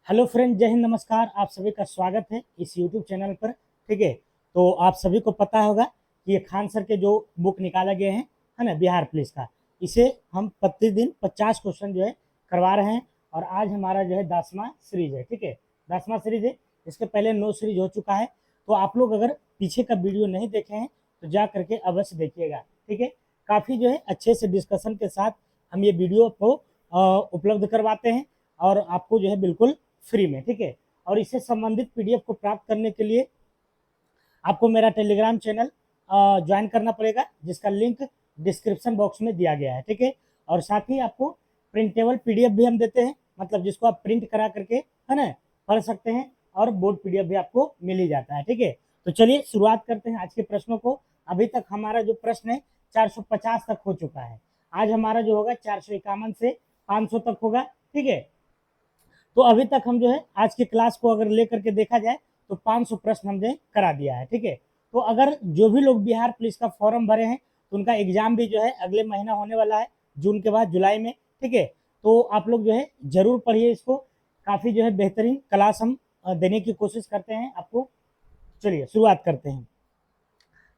Hello friend, जय हिंद, नमस्कार। आप सभी का स्वागत है इस यूट्यूब चैनल पर। ठीक है, तो आप सभी को पता होगा कि ये खान सर के जो बुक निकाला गया है ना, बिहार पुलिस का, इसे हम प्रतिदिन 50 क्वेश्चन जो है करवा रहे हैं। और आज हमारा जो है 10वां सीरीज है। ठीक है, 10वां सीरीज है। इसके पहले 9 सीरीज हो चुका है। तो आप लोग अगर पीछे का वीडियो नहीं देखे हैं तो जा करके अवश्य देखिएगा। ठीक है, काफ़ी जो है अच्छे से डिस्कशन के साथ हम ये वीडियो को उपलब्ध करवाते हैं और आपको जो है बिल्कुल फ्री में। ठीक है, और इससे संबंधित पीडीएफ को प्राप्त करने के लिए आपको मेरा टेलीग्राम चैनल ज्वाइन करना पड़ेगा, जिसका लिंक डिस्क्रिप्शन बॉक्स में दिया गया है। ठीक है, और साथ ही आपको प्रिंटेबल पीडीएफ भी हम देते हैं, मतलब जिसको आप प्रिंट करा करके है ना पढ़ सकते हैं, और बोर्ड पीडीएफ भी आपको मिल ही जाता है। ठीक है, तो चलिए शुरुआत करते हैं आज के प्रश्नों को। अभी तक हमारा जो प्रश्न है 450 तक हो चुका है। आज हमारा जो होगा 451 से 500 तक होगा। ठीक है, तो अभी तक हम जो है आज की क्लास को अगर लेकर के देखा जाए तो 500 प्रश्न हमने करा दिया है। ठीक है, तो अगर जो भी लोग बिहार पुलिस का फॉर्म भरे हैं तो उनका एग्जाम भी जो है अगले महीना होने वाला है, जून के बाद जुलाई में। ठीक है, तो आप लोग जो है जरूर पढ़िए इसको। काफ़ी जो है बेहतरीन क्लास हम देने की कोशिश करते हैं आपको। चलिए शुरुआत करते हैं।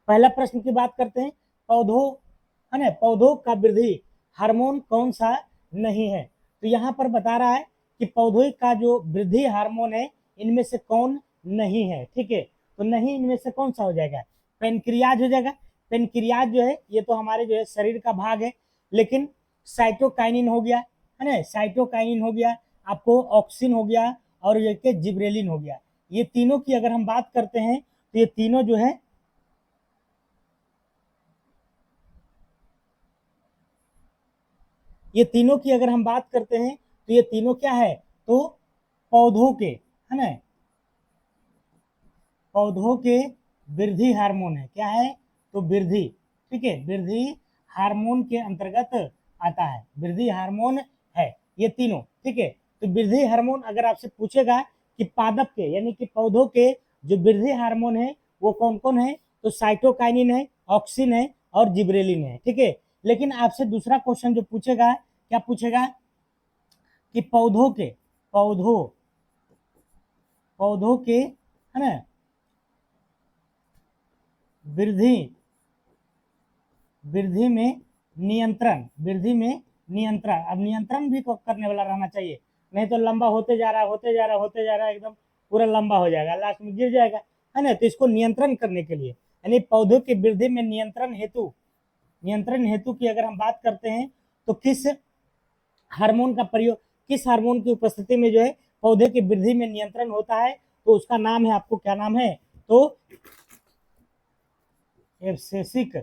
पहला प्रश्न की बात करते हैं। पौधों है ना, पौधों का वृद्धि हार्मोन कौन सा नहीं है? तो यहाँ पर बता रहा है कि पौधों का जो वृद्धि हार्मोन है इनमें से कौन नहीं है। ठीक है, तो नहीं इनमें से कौन सा हो जाएगा? पेनक्रियाज हो जाएगा। पेनक्रियाज जो है ये तो हमारे जो है शरीर का भाग है, लेकिन साइटोकाइनिन हो गया है ना, साइटोकाइनिन हो गया, आपको ऑक्सिन हो गया, और ये जिब्रेलिन हो गया। ये तीनों की अगर हम बात करते हैं तो ये तीनों जो है ये तीनों की अगर हम बात करते हैं तो ये तीनों क्या है? तो पौधों के है ना, पौधों के वृद्धि हार्मोन है। क्या है? तो वृद्धि। ठीक है, वृद्धि हार्मोन के अंतर्गत आता है, वृद्धि हार्मोन है ये तीनों। ठीक है, तो वृद्धि हार्मोन अगर आपसे पूछेगा कि पादप के यानी कि पौधों के जो वृद्धि हार्मोन है वो कौन कौन है, तो साइटोकाइनिन है, ऑक्सिन है, और जिब्रेलिन है। ठीक है, लेकिन आपसे दूसरा क्वेश्चन जो पूछेगा, क्या पूछेगा कि पौधों के, पौधों पौधों के है ना वृद्धि, वृद्धि में नियंत्रण, वृद्धि में नियंत्रण। अब नियंत्रण भी तो करने वाला रहना चाहिए, नहीं तो लंबा होते जा रहा है, होते जा रहा है, होते जा रहा है, एकदम पूरा लंबा हो जाएगा, लास्ट में गिर जाएगा है ना। तो इसको नियंत्रण करने के लिए यानी पौधों की वृद्धि में नियंत्रण हेतु, नियंत्रण हेतु की अगर हम बात करते हैं तो किस हार्मोन का प्रयोग, किस हार्मोन की उपस्थिति में जो है पौधे की वृद्धि में नियंत्रण होता है, तो उसका नाम है, आपको क्या नाम है? तो एब्सेसिक,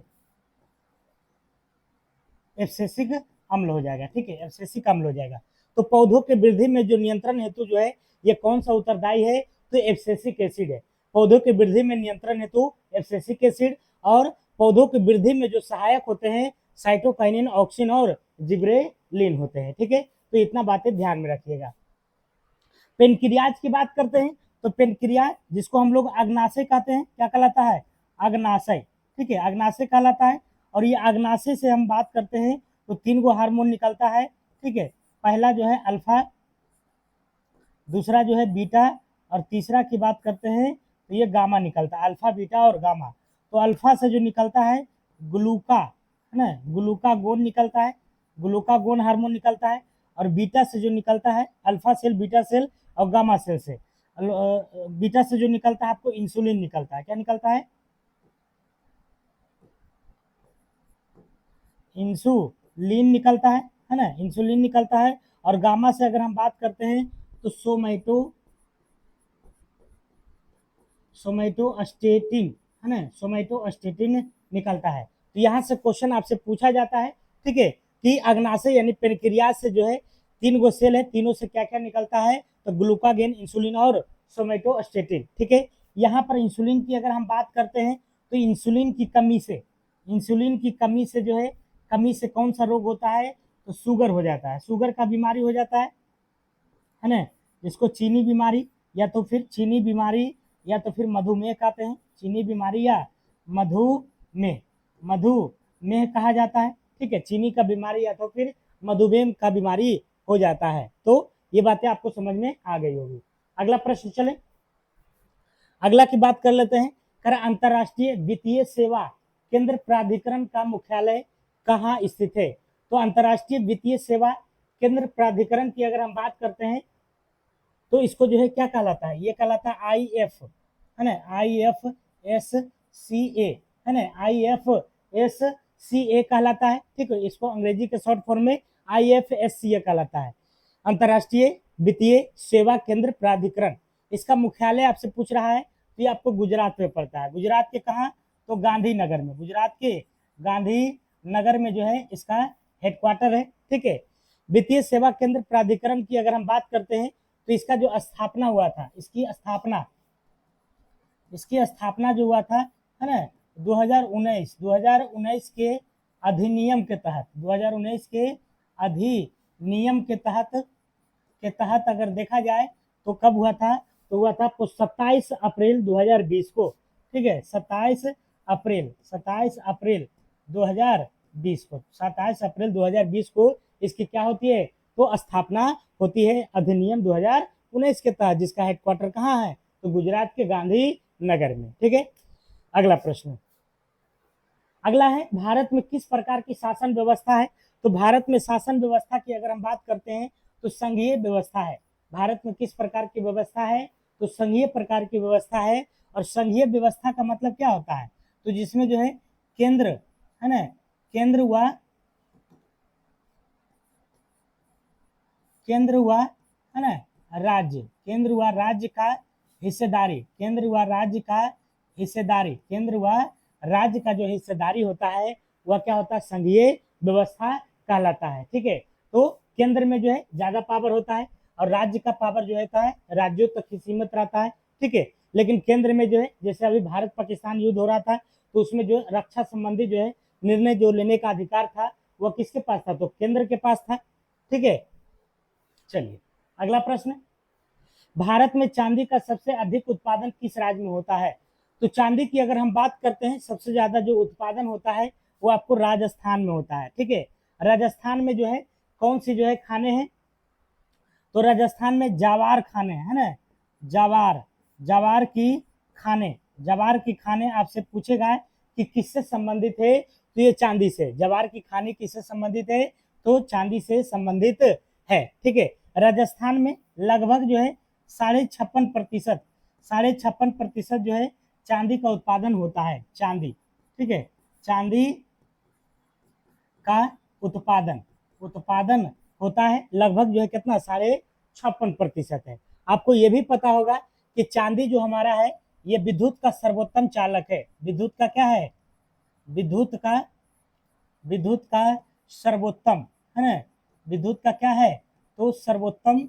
एब्सेसिक अम्ल हो जाएगा। ठीक है, एब्सेसिक अम्ल हो जाएगा। तो पौधों के वृद्धि में जो नियंत्रण हेतु जो है ये कौन सा उत्तरदायी है? तो एब्सेसिक एसिड है। पौधों की वृद्धि में नियंत्रण हेतु एब्सेसिक एसिड, और पौधों की वृद्धि में जो सहायक होते हैं साइटोकाइनिन, ऑक्सिन और जिब्रेलिन होते हैं। ठीक है, तो इतना बातें ध्यान में रखिएगा। पेनक्रियाज की बात करते हैं तो पेनक्रियाज जिसको हम लोग अग्नाशय कहते हैं, क्या कहलाता है? अग्नाशय। ठीक है, अग्नाशय कहलाता है। और ये अग्नाशय से हम बात करते हैं तो 3 गो हार्मोन निकलता है। ठीक है, पहला जो है अल्फा, दूसरा जो है बीटा, और तीसरा की बात करते हैं तो ये गामा निकलता है, अल्फा, बीटा और गामा। तो अल्फा से जो निकलता है ग्लूका है ना, ग्लूकागोन निकलता है, ग्लूकागोन हार्मोन निकलता है। और बीटा से जो निकलता है अल्फा सेल, बीटा सेल और गामा सेल से, बीटा से जो निकलता है आपको इंसुलिन निकलता है। क्या निकलता है? इंसुलिन निकलता है ना, इंसुलिन निकलता है। और गामा से अगर हम बात करते हैं तो सोमैटोस्टेटिन है ना, सोमैटोस्टेटिन निकलता है। तो यहाँ से क्वेश्चन आपसे पूछा जाता है, ठीक है, कि अग्नाशय यानी पेनक्रियाज से जो है 3 गो सेल है, तीनों से क्या क्या निकलता है? तो ग्लूकागेन, इंसुलिन और सोमैटोस्टेटिन। ठीक है, यहाँ पर इंसुलिन की अगर हम बात करते हैं तो इंसुलिन की कमी से, इंसुलिन की कमी से जो है, कमी से कौन सा रोग होता है? तो शुगर हो जाता है, शुगर का बीमारी हो जाता है ना, जिसको चीनी बीमारी या तो फिर चीनी बीमारी या तो फिर मधुमेह कहते हैं, चीनी बीमारी या मधुमेह, मधुमेह कहा जाता है। ठीक है, चीनी का बीमारी या तो फिर मधुमेह का बीमारी हो जाता है। तो ये बातें आपको समझ में आ गई होगी। अगला प्रश्न चले, अगला की बात कर लेते हैं। कर अंतर्राष्ट्रीय वित्तीय सेवा केंद्र प्राधिकरण का मुख्यालय कहाँ स्थित है? तो अंतर्राष्ट्रीय वित्तीय सेवा केंद्र प्राधिकरण की अगर हम बात करते हैं तो इसको जो है क्या कहलाता है? ये कहलाता है IF, है ना, IFSCA, है ना, IFSCA कहलाता है। ठीक है, इसको अंग्रेजी के शॉर्ट फॉर्म में IFSCA कहलाता है, अंतर्राष्ट्रीय वित्तीय सेवा केंद्र प्राधिकरण। इसका मुख्यालय आपसे पूछ रहा है तो ये आपको गुजरात में पड़ता है। गुजरात के कहाँ? तो गांधीनगर में, गुजरात के गांधीनगर में जो है इसका हेडक्वार्टर है। ठीक है, वित्तीय सेवा केंद्र प्राधिकरण की अगर हम बात करते हैं तो इसका जो स्थापना हुआ था, इसकी स्थापना जो हुआ था, है ना, 2019 के अधिनियम के तहत, 2019 के अधिनियम के तहत अगर देखा जाए तो कब हुआ था? तो हुआ था 27 अप्रैल 2020 को। ठीक है, 27 अप्रैल 2020 को, 27 अप्रैल 2020 को इसकी क्या होती है? तो स्थापना होती है अधिनियम 2019 के तहत, जिसका हेडक्वार्टर कहाँ है? तो गुजरात के गांधी नगर में। ठीक है, अगला प्रश्न, अगला है भारत में किस प्रकार की शासन व्यवस्था है? तो भारत में शासन व्यवस्था की अगर हम बात करते हैं तो संघीय व्यवस्था है। भारत में किस प्रकार की व्यवस्था है? तो संघीय प्रकार की व्यवस्था है। और संघीय व्यवस्था का मतलब क्या होता है? तो जिसमें जो है केंद्र, है ना, केंद्र हुआ है ना राज्य, केंद्र हुआ राज्य का हिस्सेदारी, केंद्र हुआ राज्य का हिस्सेदारी, केंद्र हुआ राज्य का जो हिस्सेदारी होता है वह क्या होता है? संघीय व्यवस्था कहलाता है। ठीक है, तो केंद्र में जो है ज्यादा पावर होता है और राज्य का पावर जो होता है राज्यों तक ही सीमित रहता है। ठीक है, लेकिन केंद्र में जो है, जैसे अभी भारत पाकिस्तान युद्ध हो रहा था तो उसमें जो रक्षा संबंधी जो है निर्णय जो लेने का अधिकार था वह किसके पास था? तो केंद्र के पास था। ठीक है, चलिए अगला प्रश्न, भारत में चांदी का सबसे अधिक उत्पादन किस राज्य में होता है? तो चांदी की अगर हम बात करते हैं सबसे ज्यादा जो उत्पादन होता है वो आपको राजस्थान में होता है। ठीक है, राजस्थान में जो है कौन सी जो है खाने हैं? तो राजस्थान में जावार खाने, है ना, जावार की खाने आपसे पूछेगा कि किससे संबंधित है? तो ये चांदी से, जवार की खाने किससे संबंधित है? तो चांदी से संबंधित है। ठीक है, राजस्थान में लगभग जो है 56.5% जो है चांदी का उत्पादन होता है, चांदी। ठीक है, चांदी का उत्पादन होता है लगभग जो है कितना? 56.5% है। आपको ये भी पता होगा कि चांदी जो हमारा है ये विद्युत का सर्वोत्तम चालक है। विद्युत का क्या है? विद्युत का सर्वोत्तम, है ना, विद्युत का क्या है? तो सर्वोत्तम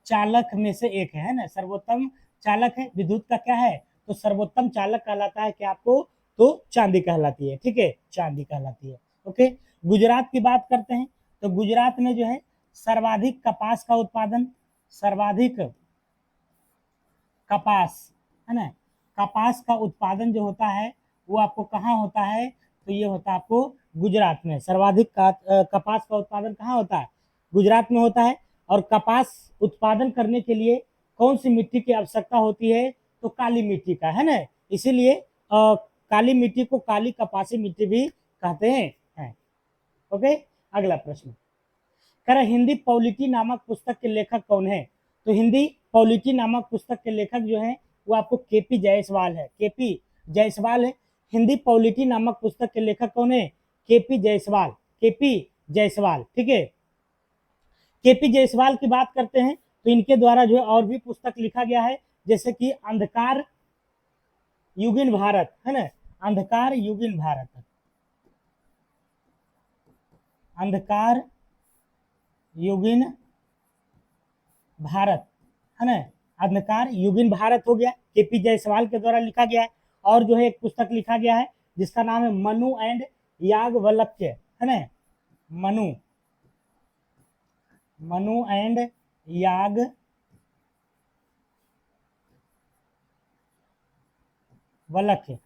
चालक में से एक है ना, सर्वोत्तम चालक है। विद्युत का क्या है? तो सर्वोत्तम चालक कहलाता है कि आपको? तो चांदी कहलाती है। ठीक है, चांदी कहलाती है। ओके, गुजरात की बात करते हैं तो गुजरात में जो है सर्वाधिक कपास का उत्पादन, सर्वाधिक कपास, है ना, कपास का उत्पादन जो होता है वो आपको कहाँ होता है? तो ये होता है आपको गुजरात में। सर्वाधिक कपास का उत्पादन कहाँ होता है? गुजरात में होता है। और कपास उत्पादन करने के लिए कौन सी मिट्टी की आवश्यकता होती है? तो काली मिट्टी का, है ना, इसीलिए काली मिट्टी को काली कपासी मिट्टी भी कहते हैं। ओके, अगला प्रश्न, कह रहा हिंदी पॉलिटी नामक पुस्तक के लेखक कौन है? तो हिंदी पॉलिटी नामक पुस्तक के लेखक जो है वो आपको केपी जायसवाल है। केपी जायसवाल है। हिंदी पॉलिटी नामक पुस्तक के लेखक कौन है? KP Jaiswal, KP Jaiswal. ठीक है, केपी जायसवाल की बात करते हैं तो इनके द्वारा जो है और भी पुस्तक लिखा गया है, जैसे कि अंधकार युगीन भारत, है ना, अंधकार युगीन भारत, अंधकार युगीन भारत, है ना, अंधकार युगीन भारत हो गया, केपी जायसवाल के द्वारा लिखा गया है। और जो है एक पुस्तक लिखा गया है जिसका नाम है मनु एंड याज्ञवल्क्य, है ना, मनु एंड याज्ञवल्क्य,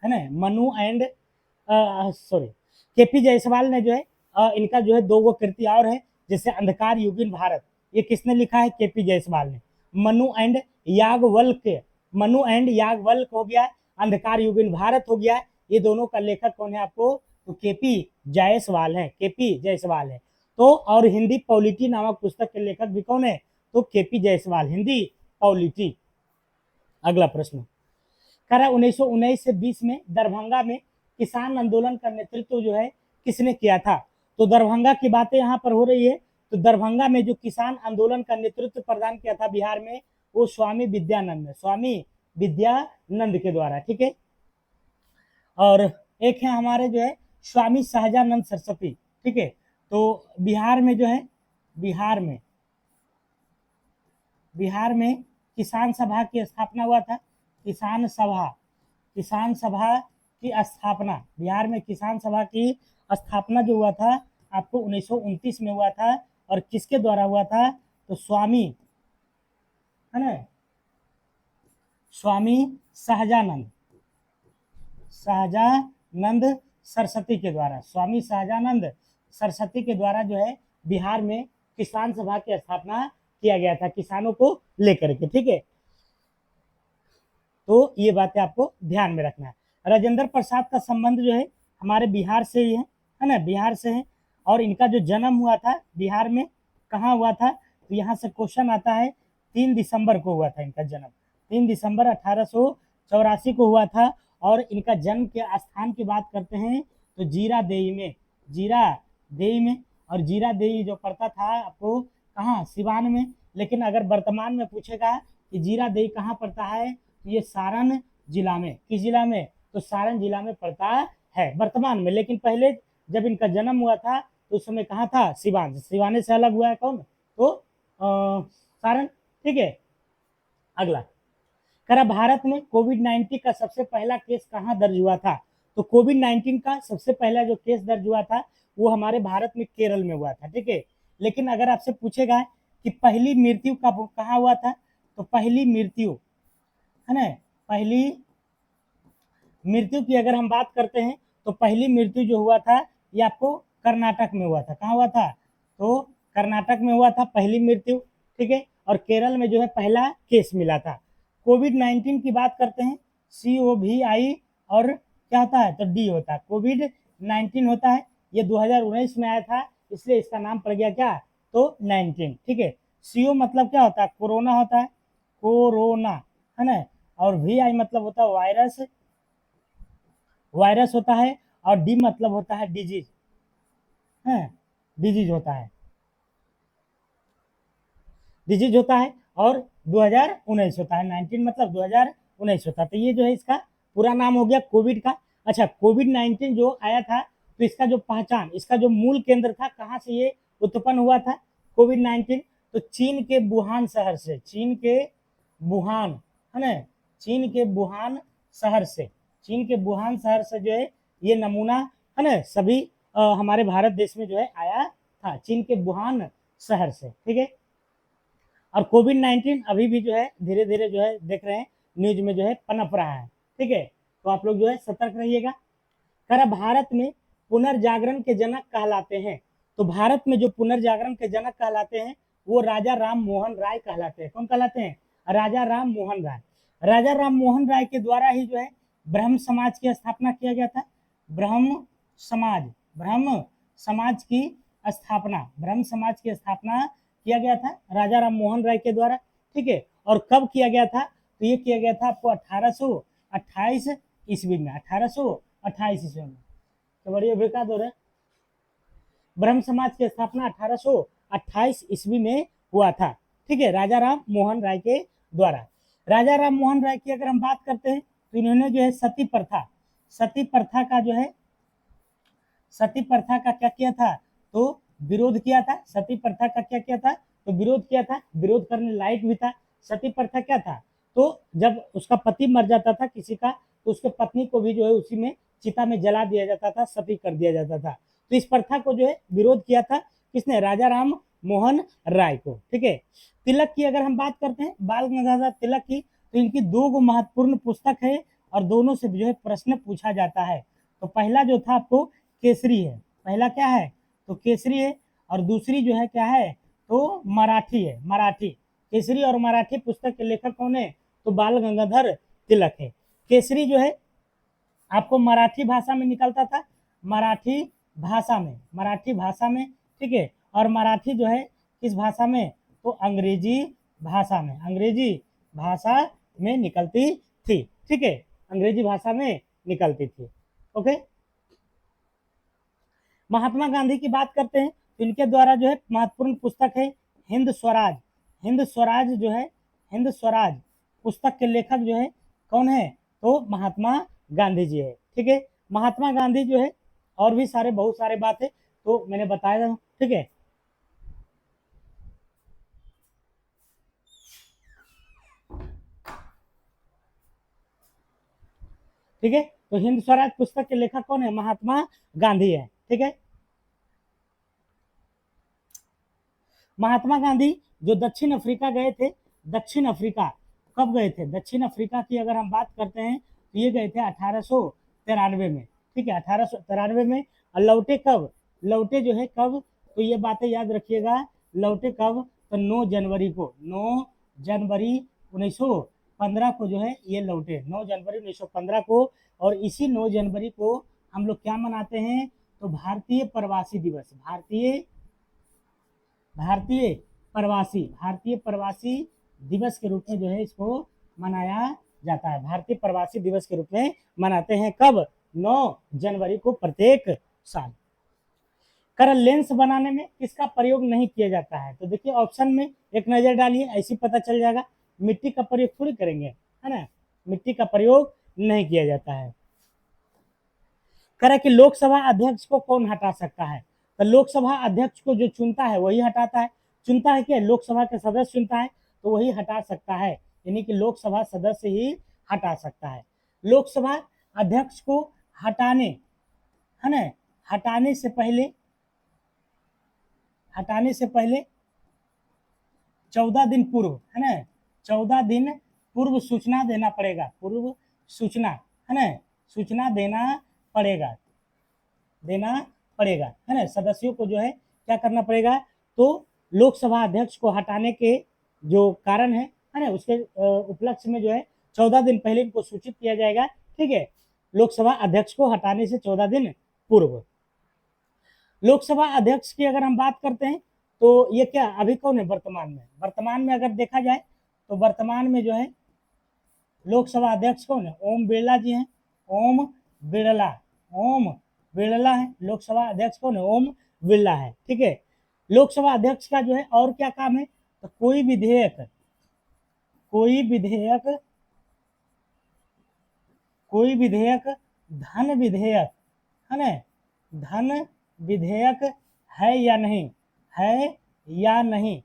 है ना, Manu and sorry, KP Jaiswal ने जो है इनका जो है दो गो कृति और है, जैसे अंधकार युगीन भारत, ये किसने लिखा है? केपी जायसवाल ने। मनु एंड याज्ञवल्क्य हो गया, अंधकार युग इन भारत हो गया, ये दोनों का लेखक कौन है आपको? तो केपी जायसवाल है, केपी जायसवाल है। तो और हिंदी पॉलिटी नामक पुस्तक के लेखक भी कौन है? तो केपी जायसवाल, हिंदी पॉलिटी। अगला प्रश्न कह रहा 1919 से 20 में दरभंगा में किसान आंदोलन का नेतृत्व जो है किसने किया था? तो दरभंगा की बातें यहाँ पर हो रही है। तो दरभंगा में जो किसान आंदोलन का नेतृत्व प्रदान किया था बिहार में, वो स्वामी विद्यानंद, स्वामी विद्यानंद के द्वारा, ठीक है। और एक है हमारे जो है स्वामी सहजानंद सरस्वती, ठीक है। तो बिहार में जो है, बिहार में किसान सभा की स्थापना हुआ था। किसान सभा की स्थापना, बिहार में किसान सभा की स्थापना जो हुआ था आपको 1929 में हुआ था। और किसके द्वारा हुआ था? तो स्वामी, है ना, स्वामी सहजानंद सरस्वती के द्वारा, स्वामी सहजानंद सरस्वती के द्वारा जो है बिहार में किसान सभा की स्थापना किया गया था, किसानों को लेकर के, ठीक है। तो ये बातें आपको ध्यान में रखना है। राजेंद्र प्रसाद का संबंध जो है हमारे बिहार से ही है ना, बिहार से है। और इनका जो जन्म हुआ था बिहार में, कहाँ हुआ था? तो यहाँ से क्वेश्चन आता है, 3 दिसंबर को हुआ था इनका जन्म, 3 दिसंबर 1884 को हुआ था। और इनका जन्म के स्थान की बात करते हैं तो जीरादेई में, और जीरादेई जो पड़ता था आपको कहाँ? सिवान में। लेकिन अगर वर्तमान में पूछेगा कि जीरादेई कहाँ पड़ता है, तो ये सारण जिला में, किस जिला में? तो सारण जिला में पड़ता है वर्तमान में। लेकिन पहले जब इनका जन्म हुआ था तो उस समय कहाँ था? सिवान, सिवाने से अलग हुआ है कौन? तो सारण, ठीक है। अगला करा भारत में कोविड-19 का सबसे पहला केस कहाँ दर्ज हुआ था? तो कोविड-19 का सबसे पहला जो केस दर्ज हुआ था वो हमारे भारत में केरल में हुआ था, ठीक है। लेकिन अगर आपसे पूछेगा कि पहली मृत्यु कब कहाँ हुआ था, तो पहली मृत्यु, है ना, पहली मृत्यु की अगर हम बात करते हैं तो पहली मृत्यु जो हुआ था ये आपको कर्नाटक में हुआ था। कहाँ हुआ था? तो कर्नाटक में हुआ था पहली मृत्यु, ठीक है। और केरल में जो है पहला केस मिला था। कोविड-19 की बात करते हैं, COVID और क्या होता है? तो डी होता है, कोविड-19 होता है। ये 2019 में आया था, इसलिए इसका नाम पड़ गया क्या? तो 19, ठीक है। CO मतलब क्या होता है? कोरोना होता है, कोरोना, है ना। और VI मतलब होता है वायरस होता है। और डी मतलब होता है डिजीज, है, डिजीज होता है, डिजीज होता है। और 2019 होता है, 19 मतलब 2019 होता है। तो ये जो है इसका पूरा नाम हो गया कोविड का। अच्छा, कोविड-19 जो आया था तो इसका जो पहचान, इसका जो मूल केंद्र था, कहाँ से ये उत्पन्न हुआ था कोविड-19? तो चीन के वुहान शहर से, चीन के वुहान, है ना, चीन के वुहान शहर से, चीन के वुहान शहर से जो है ये नमूना, है ना, सभी हमारे भारत देश में जो है आया था, चीन के वुहान शहर से, ठीक है। और कोविड-19 अभी भी जो है धीरे धीरे जो है देख रहे हैं न्यूज में जो है पनप रहा है, ठीक है। तो आप लोग जो है सतर्क रहिएगा। करा भारत में पुनर्जागरण के जनक कहलाते हैं, तो भारत में जो पुनर्जागरण के जनक कहलाते हैं वो राजा राम मोहन राय कहलाते हैं। कौन कहलाते हैं? राजा राम मोहन राय। राजा राम मोहन राय के द्वारा ही जो है ब्रह्म समाज की स्थापना किया गया था। ब्रह्म समाज की स्थापना किया गया था राजा राम मोहन राय के द्वारा, ठीक है। और कब किया गया था? तो ये किया गया था आपको 1828 ईस्वी में, 1828 ईस्वी में। तो बड़ी बेकार हो रहा है। ब्रह्म समाज की स्थापना 1828 ईस्वी में हुआ था, ठीक है, राजा राम मोहन राय के द्वारा। राजा राम मोहन राय की अगर हम बात करते हैं तो इन्होंने जो है सती प्रथा का क्या किया था? तो विरोध किया था। सती प्रथा का क्या किया था? तो विरोध किया था। विरोध करने लायक भी था। सती प्रथा क्या था? तो जब उसका पति मर जाता था किसी का, तो उसके पत्नी को भी जो है उसी में चिता में जला दिया जाता था, सती कर दिया जाता था। तो इस प्रथा को जो है विरोध किया था किसने? राजा राम मोहन राय को, ठीक है। तिलक की अगर हम बात करते हैं, बाल गंगाधर तिलक की, तो इनकी 2 महत्वपूर्ण पुस्तक है और दोनों से जो है प्रश्न पूछा जाता है। तो पहला जो था आपको केसरी है, पहला क्या है? तो केसरी है। और दूसरी जो है क्या है? तो मराठी है, मराठी। केसरी और मराठी पुस्तक के लेखक कौन है? तो बाल गंगाधर तिलक है। केसरी जो है आपको मराठी भाषा में निकलता था, मराठी भाषा में, मराठी भाषा में, ठीक है। और मराठी जो है किस भाषा में? तो अंग्रेजी भाषा में, अंग्रेजी भाषा में निकलती थी, ठीक है, अंग्रेजी भाषा में निकलती थी। ओके, महात्मा गांधी की बात करते हैं तो इनके द्वारा जो है महत्वपूर्ण पुस्तक है हिंद स्वराज। हिंद स्वराज जो है, हिंद स्वराज पुस्तक के लेखक जो है कौन है? तो महात्मा गांधी जी है, ठीक है। महात्मा गांधी जो है और भी सारे बहुत सारे बात है तो मैंने बताया, ठीक है। ठीक है, तो हिंद स्वराज पुस्तक के लेखक कौन है? महात्मा गांधी है, ठीक है। महात्मा गांधी जो दक्षिण अफ्रीका गए थे, दक्षिण अफ्रीका कब गए थे? दक्षिण अफ्रीका की अगर हम बात करते हैं तो ये गए थे 1893 में, ठीक है, 1893 में। और लौटे कब? लौटे जो है कब? तो ये बातें याद रखिएगा, लौटे कब? तो 9 जनवरी को, 9 जनवरी 1915 को जो है ये लौटे, 9 जनवरी 1915 को। और इसी 9 जनवरी को हम लोग क्या मनाते हैं? तो भारतीय प्रवासी दिवस, भारतीय भारतीय प्रवासी, भारतीय प्रवासी दिवस के रूप में जो है इसको मनाया जाता है, भारतीय प्रवासी दिवस के रूप में मनाते हैं। कब? 9 जनवरी को प्रत्येक साल। करल लेंस बनाने में किसका प्रयोग नहीं किया जाता है? तो देखिए ऑप्शन में एक नजर डालिए, ऐसी पता चल जाएगा। मिट्टी का प्रयोग थोड़ी करेंगे, है ना, मिट्टी का प्रयोग नहीं किया जाता है। करें कि लोकसभा अध्यक्ष को कौन हटा सकता है? तो लोकसभा अध्यक्ष को जो चुनता है वही हटाता है। चुनता है क्या? लोकसभा के सदस्य चुनता है तो वही हटा सकता है, यानी कि लोकसभा सदस्य ही हटा सकता है। लोकसभा अध्यक्ष को हटाने, है ना, हटाने से पहले, हटाने से पहले 14 दिन पूर्व, है ना, 14 दिन पूर्व सूचना देना पड़ेगा, पूर्व सूचना, है ना, सूचना देना पड़ेगा, देना पड़ेगा, है ना। सदस्यों को जो है क्या करना पड़ेगा? तो लोकसभा अध्यक्ष को हटाने के जो कारण है ना, उसके उपलक्ष्य में जो है 14 दिन पहले इनको सूचित किया जाएगा, ठीक है, लोकसभा अध्यक्ष को हटाने से 14 दिन पूर्व। लोकसभा अध्यक्ष की अगर हम बात करते हैं तो ये क्या अभी कौन है वर्तमान में? वर्तमान में अगर देखा जाए तो वर्तमान में जो है लोकसभा अध्यक्ष कौन है? ओम बिरला जी हैं, ओम बिरला, ओम बिरला है लोकसभा अध्यक्ष कौन है? ओम बिरला है, ठीक है। लोकसभा अध्यक्ष का जो है और क्या काम है? तो कोई विधेयक, कोई विधेयक, कोई विधेयक, धन विधेयक, है ना, धन विधेयक है या नहीं, है या नहीं,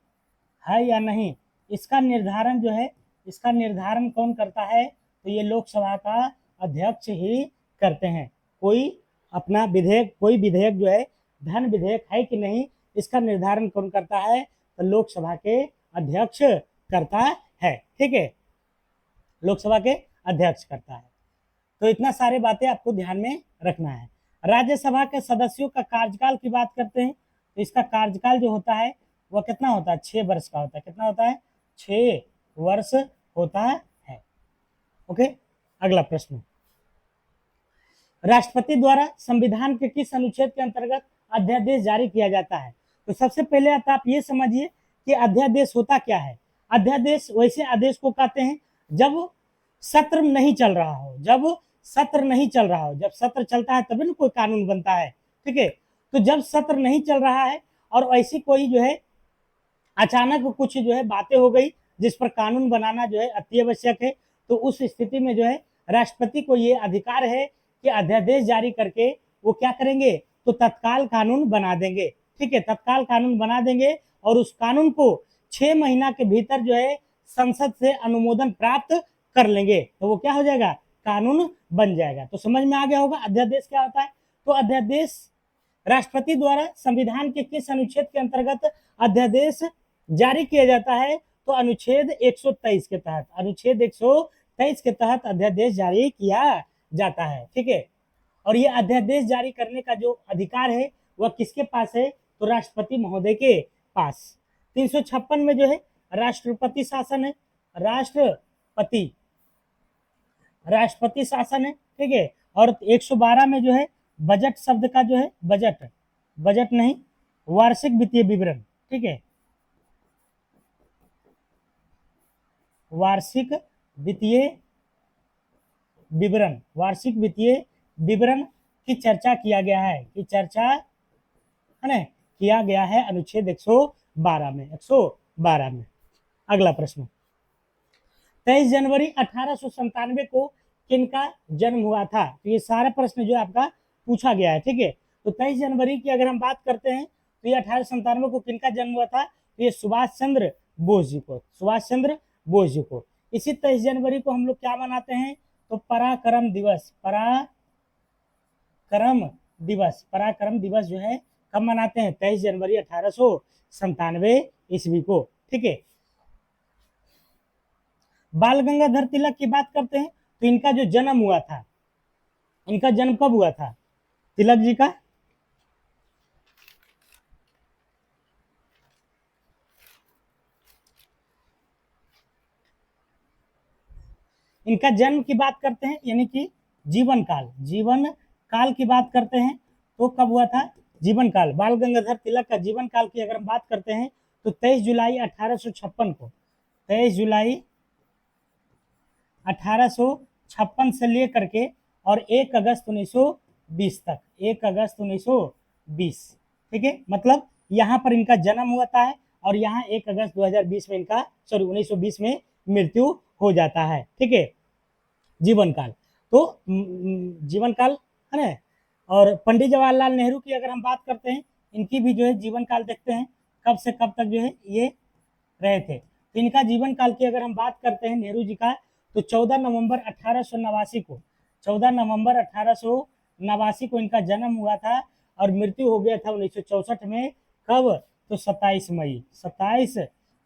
है या नहीं, इसका निर्धारण जो है, इसका निर्धारण कौन करता है? तो ये लोकसभा का अध्यक्ष ही करते हैं। कोई अपना विधेयक, कोई विधेयक जो है धन विधेयक है कि नहीं, इसका निर्धारण कौन करता है? तो लोकसभा के अध्यक्ष करता है, ठीक है, लोकसभा के अध्यक्ष करता है। तो इतना सारे बातें आपको ध्यान में रखना है। राज्यसभा के सदस्यों का कार्यकाल की बात करते हैं तो इसका कार्यकाल जो होता है वह कितना होता है? 6 वर्ष का होता है। कितना होता है? 6 वर्ष होता है। ओके, अगला प्रश्न, राष्ट्रपति द्वारा संविधान के किस अनुच्छेद के अंतर्गत अध्यादेश जारी किया जाता है? तो सबसे पहले आप ये समझिए कि अध्यादेश होता क्या है। अध्यादेश वैसे आदेश को कहते हैं जब सत्र नहीं चल रहा हो, जब सत्र नहीं चल रहा हो, जब सत्र चलता है तभी ना कोई कानून बनता है, ठीक है। तो जब सत्र नहीं चल रहा है और ऐसी कोई जो है अचानक कुछ जो है बातें हो गई जिस पर कानून बनाना जो है अति आवश्यक है, तो उस स्थिति में जो है राष्ट्रपति को ये अधिकार है कि अध्यादेश जारी करके वो क्या करेंगे? तो तत्काल कानून बना देंगे, ठीक है, तत्काल कानून बना देंगे और उस कानून को 6 महीना के भीतर जो है संसद से अनुमोदन प्राप्त कर लेंगे तो वो क्या हो जाएगा? कानून बन जाएगा। तो समझ में आ गया होगा अध्यादेश क्या होता है। तो अध्यादेश राष्ट्रपति द्वारा संविधान के किस अनुच्छेद के अंतर्गत अध्यादेश जारी किया जाता है? तो अनुच्छेद 123 के तहत, अनुच्छेद 123 के तहत अध्यादेश जारी किया जाता है, ठीक है। और ये अध्यादेश जारी करने का जो अधिकार है वह किसके पास है? तो राष्ट्रपति महोदय के पास, 356 में जो है राष्ट्रपति शासन है, राष्ट्रपति राष्ट्रपति शासन है, ठीक है। और 112 में जो है बजट शब्द का जो है बजट, बजट नहीं, वार्षिक वित्तीय विवरण, ठीक है, वार्षिक वित्तीय विवरण, वार्षिक वित्तीय विवरण की चर्चा किया गया है, की चर्चा है ना किया गया है अनुच्छेद 112 में, 112 में। अगला प्रश्न, 23 जनवरी 1897 को किनका जन्म हुआ था? तो ये सारा प्रश्न जो है आपका पूछा गया है, ठीक है। तो 23 जनवरी की अगर हम बात करते हैं तो ये 1897 को किनका जन्म हुआ था? तो ये सुभाष चंद्र बोस जी को, सुभाष चंद्र बोस जी को। इसी 23 जनवरी को हम लोग क्या मनाते हैं? तो पराक्रम दिवस, पराक्रम दिवस, पराक्रम दिवस जो है कब मनाते हैं? 23 जनवरी 1897 ईस्वी को, ठीक है। बाल गंगाधर तिलक की बात करते हैं तो इनका जो जन्म हुआ था, इनका जन्म कब हुआ था तिलक जी का? इनका जन्म की बात करते हैं यानी कि जीवन काल, जीवन काल की बात करते हैं तो कब हुआ था? जीवन काल। बाल गंगाधर तिलक का जीवन काल की अगर हम बात करते हैं तो 23 जुलाई 1856 को, 23 जुलाई 1856 से लेकर के और 1 अगस्त 1920 तक, 1 अगस्त 1920, ठीक है। मतलब यहाँ पर इनका जन्म हुआ है और यहाँ 1 अगस्त 2020 में इनका, सॉरी 1920 में मृत्यु हो जाता है, ठीक है। जीवन काल, तो जीवन काल है ना। और पंडित जवाहरलाल नेहरू की अगर हम बात करते हैं, इनकी भी जो है जीवन काल देखते हैं कब से कब तक जो है ये रहे थे। तो इनका जीवन काल की अगर हम बात करते हैं नेहरू जी का, तो 14 नवंबर 1889 को, 14 नवंबर 1889 को इनका जन्म हुआ था और मृत्यु हो गया था 1964 में। कब? तो 27 मई, 27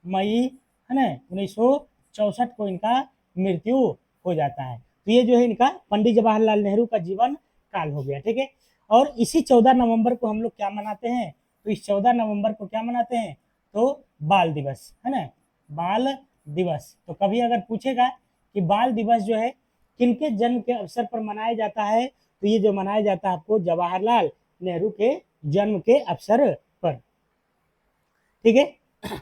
मई है ना 1964 को इनका मृत्यु हो जाता है। तो ये जो है इनका पंडित जवाहरलाल नेहरू का जीवन काल हो गया, ठीक है। और इसी 14 नवंबर को हम लोग क्या मनाते हैं? तो इस 14 नवंबर को क्या मनाते हैं? तो बाल दिवस, है ना, बाल दिवस। तो कभी अगर पूछेगा कि बाल दिवस जो है किनके जन्म के अवसर पर मनाया जाता है, तो ये जो मनाया जाता है आपको जवाहरलाल नेहरू के जन्म के अवसर पर, ठीक है।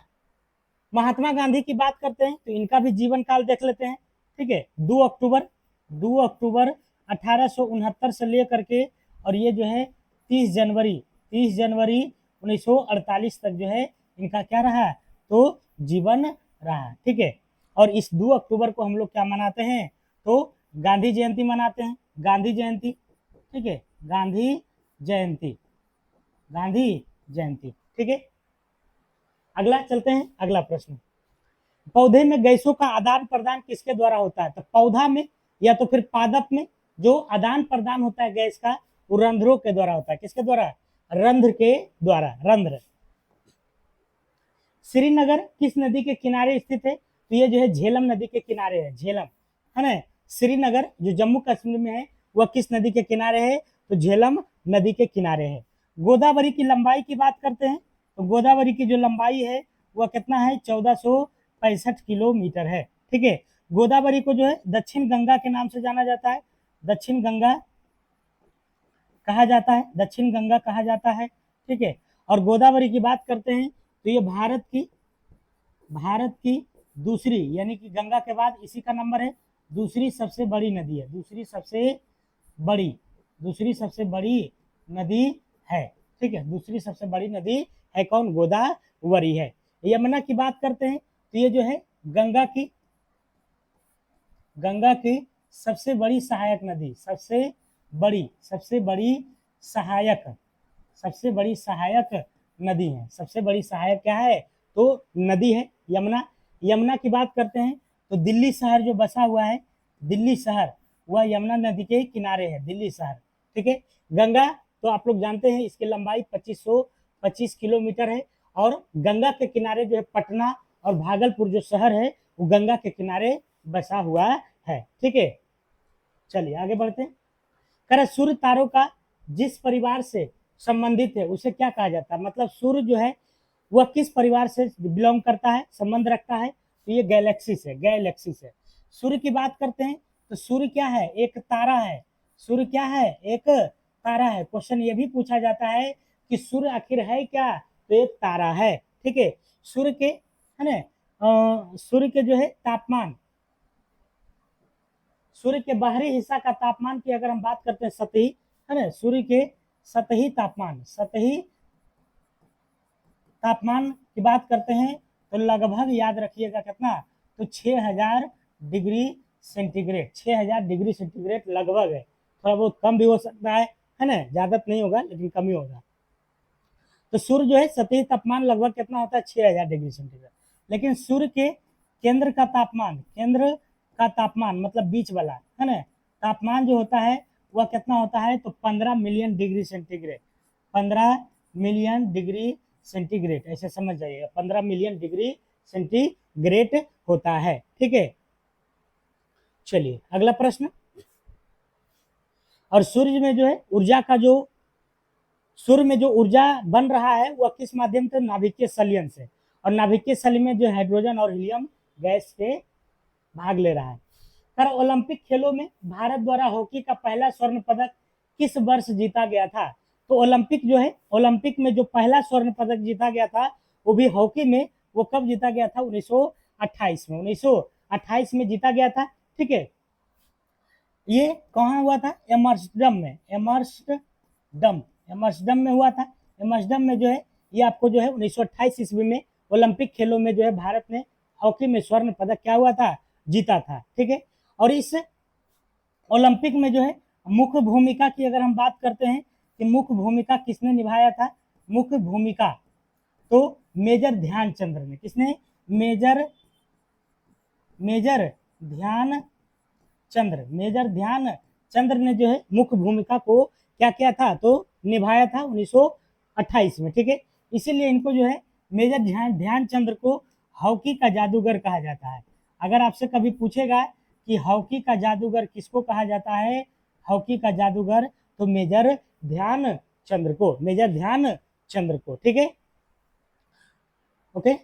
महात्मा गांधी की बात करते हैं तो इनका भी जीवन काल देख लेते हैं, ठीक है। 2 अक्टूबर 1869 से लेकर के और ये जो है 30 जनवरी 1948 तक जो है इनका क्या रहा? तो जीवन रहा, ठीक है। और इस 2 अक्टूबर को हम लोग क्या मनाते हैं? तो गांधी जयंती मनाते हैं, गांधी जयंती, ठीक है, गांधी जयंती, गांधी जयंती, ठीक है। अगला चलते हैं, अगला प्रश्न, पौधे में गैसों का आदान प्रदान किसके द्वारा होता है? तो पौधा में या तो फिर पादप में जो आदान प्रदान होता है गैस का, वो रंध्रों के द्वारा होता है। किसके द्वारा? रंध्र के द्वारा, रंध्र। श्रीनगर किस नदी के किनारे स्थित है? तो ये जो है झेलम नदी के किनारे है, झेलम, है ना। श्रीनगर जो जम्मू कश्मीर में है वह किस नदी के किनारे है? तो झेलम नदी के किनारे है। गोदावरी की लंबाई की बात करते हैं तो गोदावरी की जो लंबाई है वह कितना है? 1465 किलोमीटर है, ठीक है। गोदावरी को जो है दक्षिण गंगा के नाम से जाना जाता है, दक्षिण गंगा कहा जाता है, दक्षिण गंगा कहा जाता है, ठीक है। और गोदावरी की बात करते हैं तो ये भारत की दूसरी, यानी कि गंगा के बाद इसी का नंबर है, दूसरी सबसे बड़ी नदी है, दूसरी सबसे बड़ी नदी है, ठीक है। दूसरी सबसे बड़ी नदी है कौन? गोदावरी है। यमुना की बात करते हैं तो ये जो है गंगा की सबसे बड़ी सहायक नदी, सबसे बड़ी सहायक नदी है, सबसे बड़ी सहायक क्या है? तो नदी है यमुना। यमुना की बात करते हैं तो दिल्ली शहर जो बसा हुआ है, दिल्ली शहर, वह यमुना नदी के किनारे है, दिल्ली शहर, ठीक है। गंगा तो आप लोग जानते हैं इसकी लंबाई 2525 किलोमीटर है और गंगा के किनारे जो है पटना और भागलपुर जो शहर है वो गंगा के किनारे बसा हुआ है, ठीक है। चलिए आगे बढ़ते हैं। कर सूर्य तारों का जिस परिवार से संबंधित है उसे क्या कहा जाता है? मतलब सूर्य जो है वह किस परिवार से बिलोंग करता है, संबंध रखता है? तो ये गैलेक्सिस है, गैलेक्सिस है। सूर्य की बात करते हैं तो सूर्य क्या है? एक तारा है। सूर्य क्या है? एक तारा है। क्वेश्चन ये भी पूछा जाता है कि सूर्य आखिर है क्या? तो एक तारा है। ठीक है। सूर्य के है ना, सूर्य के जो है तापमान, सूर्य के बाहरी हिस्सा का तापमान की अगर हम बात करते हैं, सतही है ना, सूर्य के सतही तापमान, सतही तापमान की बात करते हैं तो लगभग याद रखिएगा कितना? तो 6000 डिग्री सेंटीग्रेड, 6000 डिग्री सेंटीग्रेड लगभग है। थोड़ा बहुत कम भी हो सकता है ना, ज्यादा तो नहीं होगा लेकिन कम ही होगा। तो सूर्य जो है सतही तापमान लगभग कितना होता है? 6000 डिग्री सेंटीग्रेड। लेकिन सूर्य के केंद्र का तापमान, केंद्र का तापमान मतलब बीच वाला है ना, तापमान जो होता है वह कितना होता है? तो 15 million degree centigrade, 15 million degree centigrade, ऐसे समझ जाइएगा, 15 मिलियन डिग्री सेंटीग्रेड होता है। ठीक है, चलिए अगला प्रश्न। और सूर्य में जो है ऊर्जा का जो, सूर्य में जो ऊर्जा बन रहा है वह किस माध्यम से? नाभिकीय संलयन से। और नाभिकीय संलयन में जो हाइड्रोजन और हीलियम गैस से भाग ले रहा है। पर ओलंपिक खेलों में भारत द्वारा हॉकी का पहला स्वर्ण पदक किस वर्ष जीता गया था? तो ओलंपिक जो है, ओलंपिक में जो पहला स्वर्ण पदक जीता गया था वो भी हॉकी में, वो कब जीता गया था? 1928 में, 1928 में जीता गया था। ठीक है, ये कहाँ हुआ था? एमर्सडम में, एमर्सडम में हुआ था। एमर्सडम में जो है ये आपको जो है 1928 ईस्वी में ओलंपिक खेलों में जो है भारत ने हॉकी में स्वर्ण पदक क्या हुआ था? जीता था। ठीक है, और इस ओलंपिक में जो है मुख्य भूमिका की अगर हम बात करते हैं कि मुख्य भूमिका किसने निभाया था? मुख्य भूमिका तो मेजर ध्यानचंद्र ने। किसने? मेजर ध्यानचंद्र ने जो है मुख्य भूमिका को क्या किया था? तो निभाया था 1928 में। ठीक है, इसीलिए इनको जो है मेजर ध्यानचंद्र को हॉकी का जादूगर कहा जाता है। अगर आपसे कभी पूछेगा कि हॉकी का जादूगर किसको कहा जाता है? हॉकी का जादूगर तो मेजर ध्यानचंद्र को, मेजर ध्यानचंद्र को। ठीक है, ओके।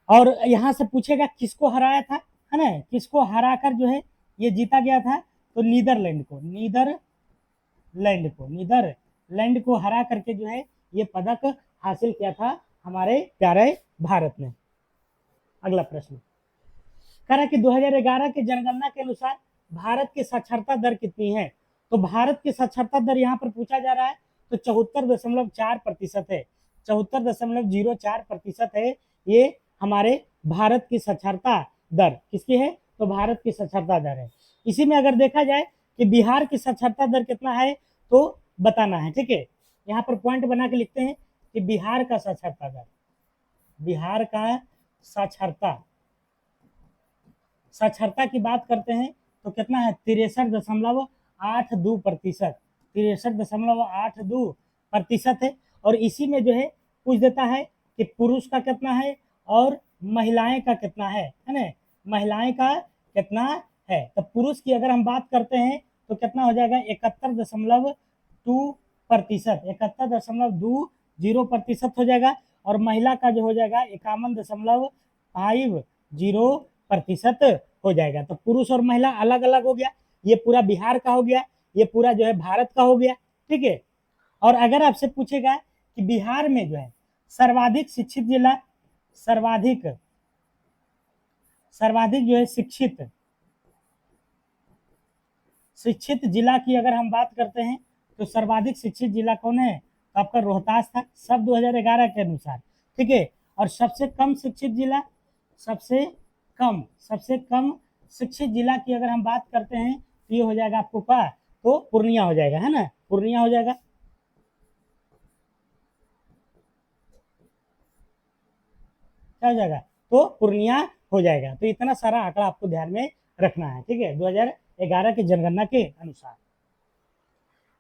और यहां से पूछेगा किसको हराया था, है ना, किसको हराकर जो है ये जीता गया था? तो नीदरलैंड को हरा करके जो है ये पदक हासिल किया था हमारे प्यारे भारत ने। अगला प्रश्न कह रहा है कि 2011 के जनगणना के अनुसार भारत की साक्षरता दर कितनी है? तो भारत की साक्षरता दर यहाँ पर पूछा जा रहा है तो 74.4% है, 74.04% है। ये हमारे भारत की साक्षरता दर किसकी है? तो भारत की साक्षरता दर है। इसी में अगर देखा जाए कि बिहार की साक्षरता दर कितना है तो बताना है। ठीक है, यहाँ पर पॉइंट बना के लिखते हैं कि बिहार का साक्षरता दर, बिहार का साक्षरता की बात करते हैं तो कितना है? 63.82%, 63.82% है। और इसी में जो है पूछ देता है कि पुरुष का कितना है और महिलाएं का कितना है ना, महिलाएं का कितना है? तो पुरुष की अगर हम बात करते हैं तो कितना हो जाएगा? 71.2%, 71.20% हो जाएगा। और महिला का जो हो जाएगा 51.50% हो जाएगा। तो पुरुष और महिला अलग अलग हो गया, ये पूरा बिहार का हो गया, ये पूरा जो है भारत का हो गया। ठीक है, और अगर आपसे पूछेगा कि बिहार में जो है सर्वाधिक शिक्षित जिला, सर्वाधिक जो है शिक्षित जिला की अगर हम बात करते हैं तो सर्वाधिक शिक्षित जिला कौन है? तो आपका रोहतास था, सब 2011 के अनुसार। ठीक है, और सबसे कम शिक्षित जिला, सबसे कम शिक्षित जिला की अगर हम बात करते हैं तो ये हो जाएगा आपको क्या? तो पूर्णिया हो जाएगा, है ना, पूर्णिया हो जाएगा। क्या हो जाएगा? तो पूर्णिया हो जाएगा। तो इतना सारा आंकड़ा आपको ध्यान में रखना है। ठीक है, 2011 की जनगणना के अनुसार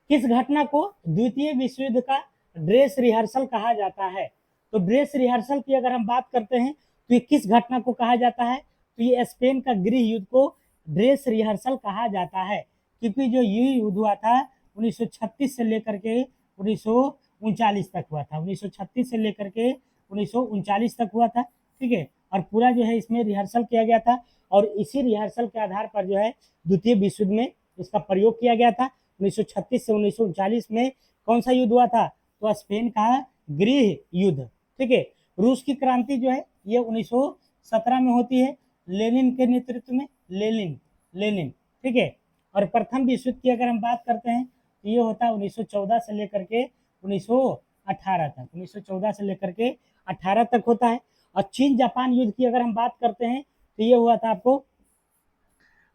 किस घटना को द्वितीय विश्व युद्ध का ड्रेस रिहर्सल कहा जाता है? तो ड्रेस रिहर्सल की अगर हम बात करते हैं तो ये किस घटना को कहा जाता है? तो ये स्पेन का गृह युद्ध को ड्रेस रिहर्सल कहा जाता है, क्योंकि जो ये युद्ध हुआ था 1936 से लेकर के 1939 तक हुआ था। 1936 से लेकर के 1939 तक हुआ था, ठीक है। और पूरा जो है इसमें रिहर्सल किया गया था, और इसी रिहर्सल के आधार पर जो है द्वितीय विश्व युद्ध में इसका प्रयोग किया गया था। 1936 से 1939 में कौन सा युद्ध हुआ था? तो स्पेन का गृह युद्ध, ठीक है। रूस की क्रांति जो है ये 1917 में होती है, लेनिन के नेतृत्व में, लेनिन लेनिन ठीक है। और प्रथम विश्व युद्ध की अगर हम बात करते हैं तो ये होता है 1914 से लेकर के 1918 तक, 1914 से लेकर के 18 तक होता है। और चीन जापान युद्ध की अगर हम बात करते हैं तो ये हुआ था आपको,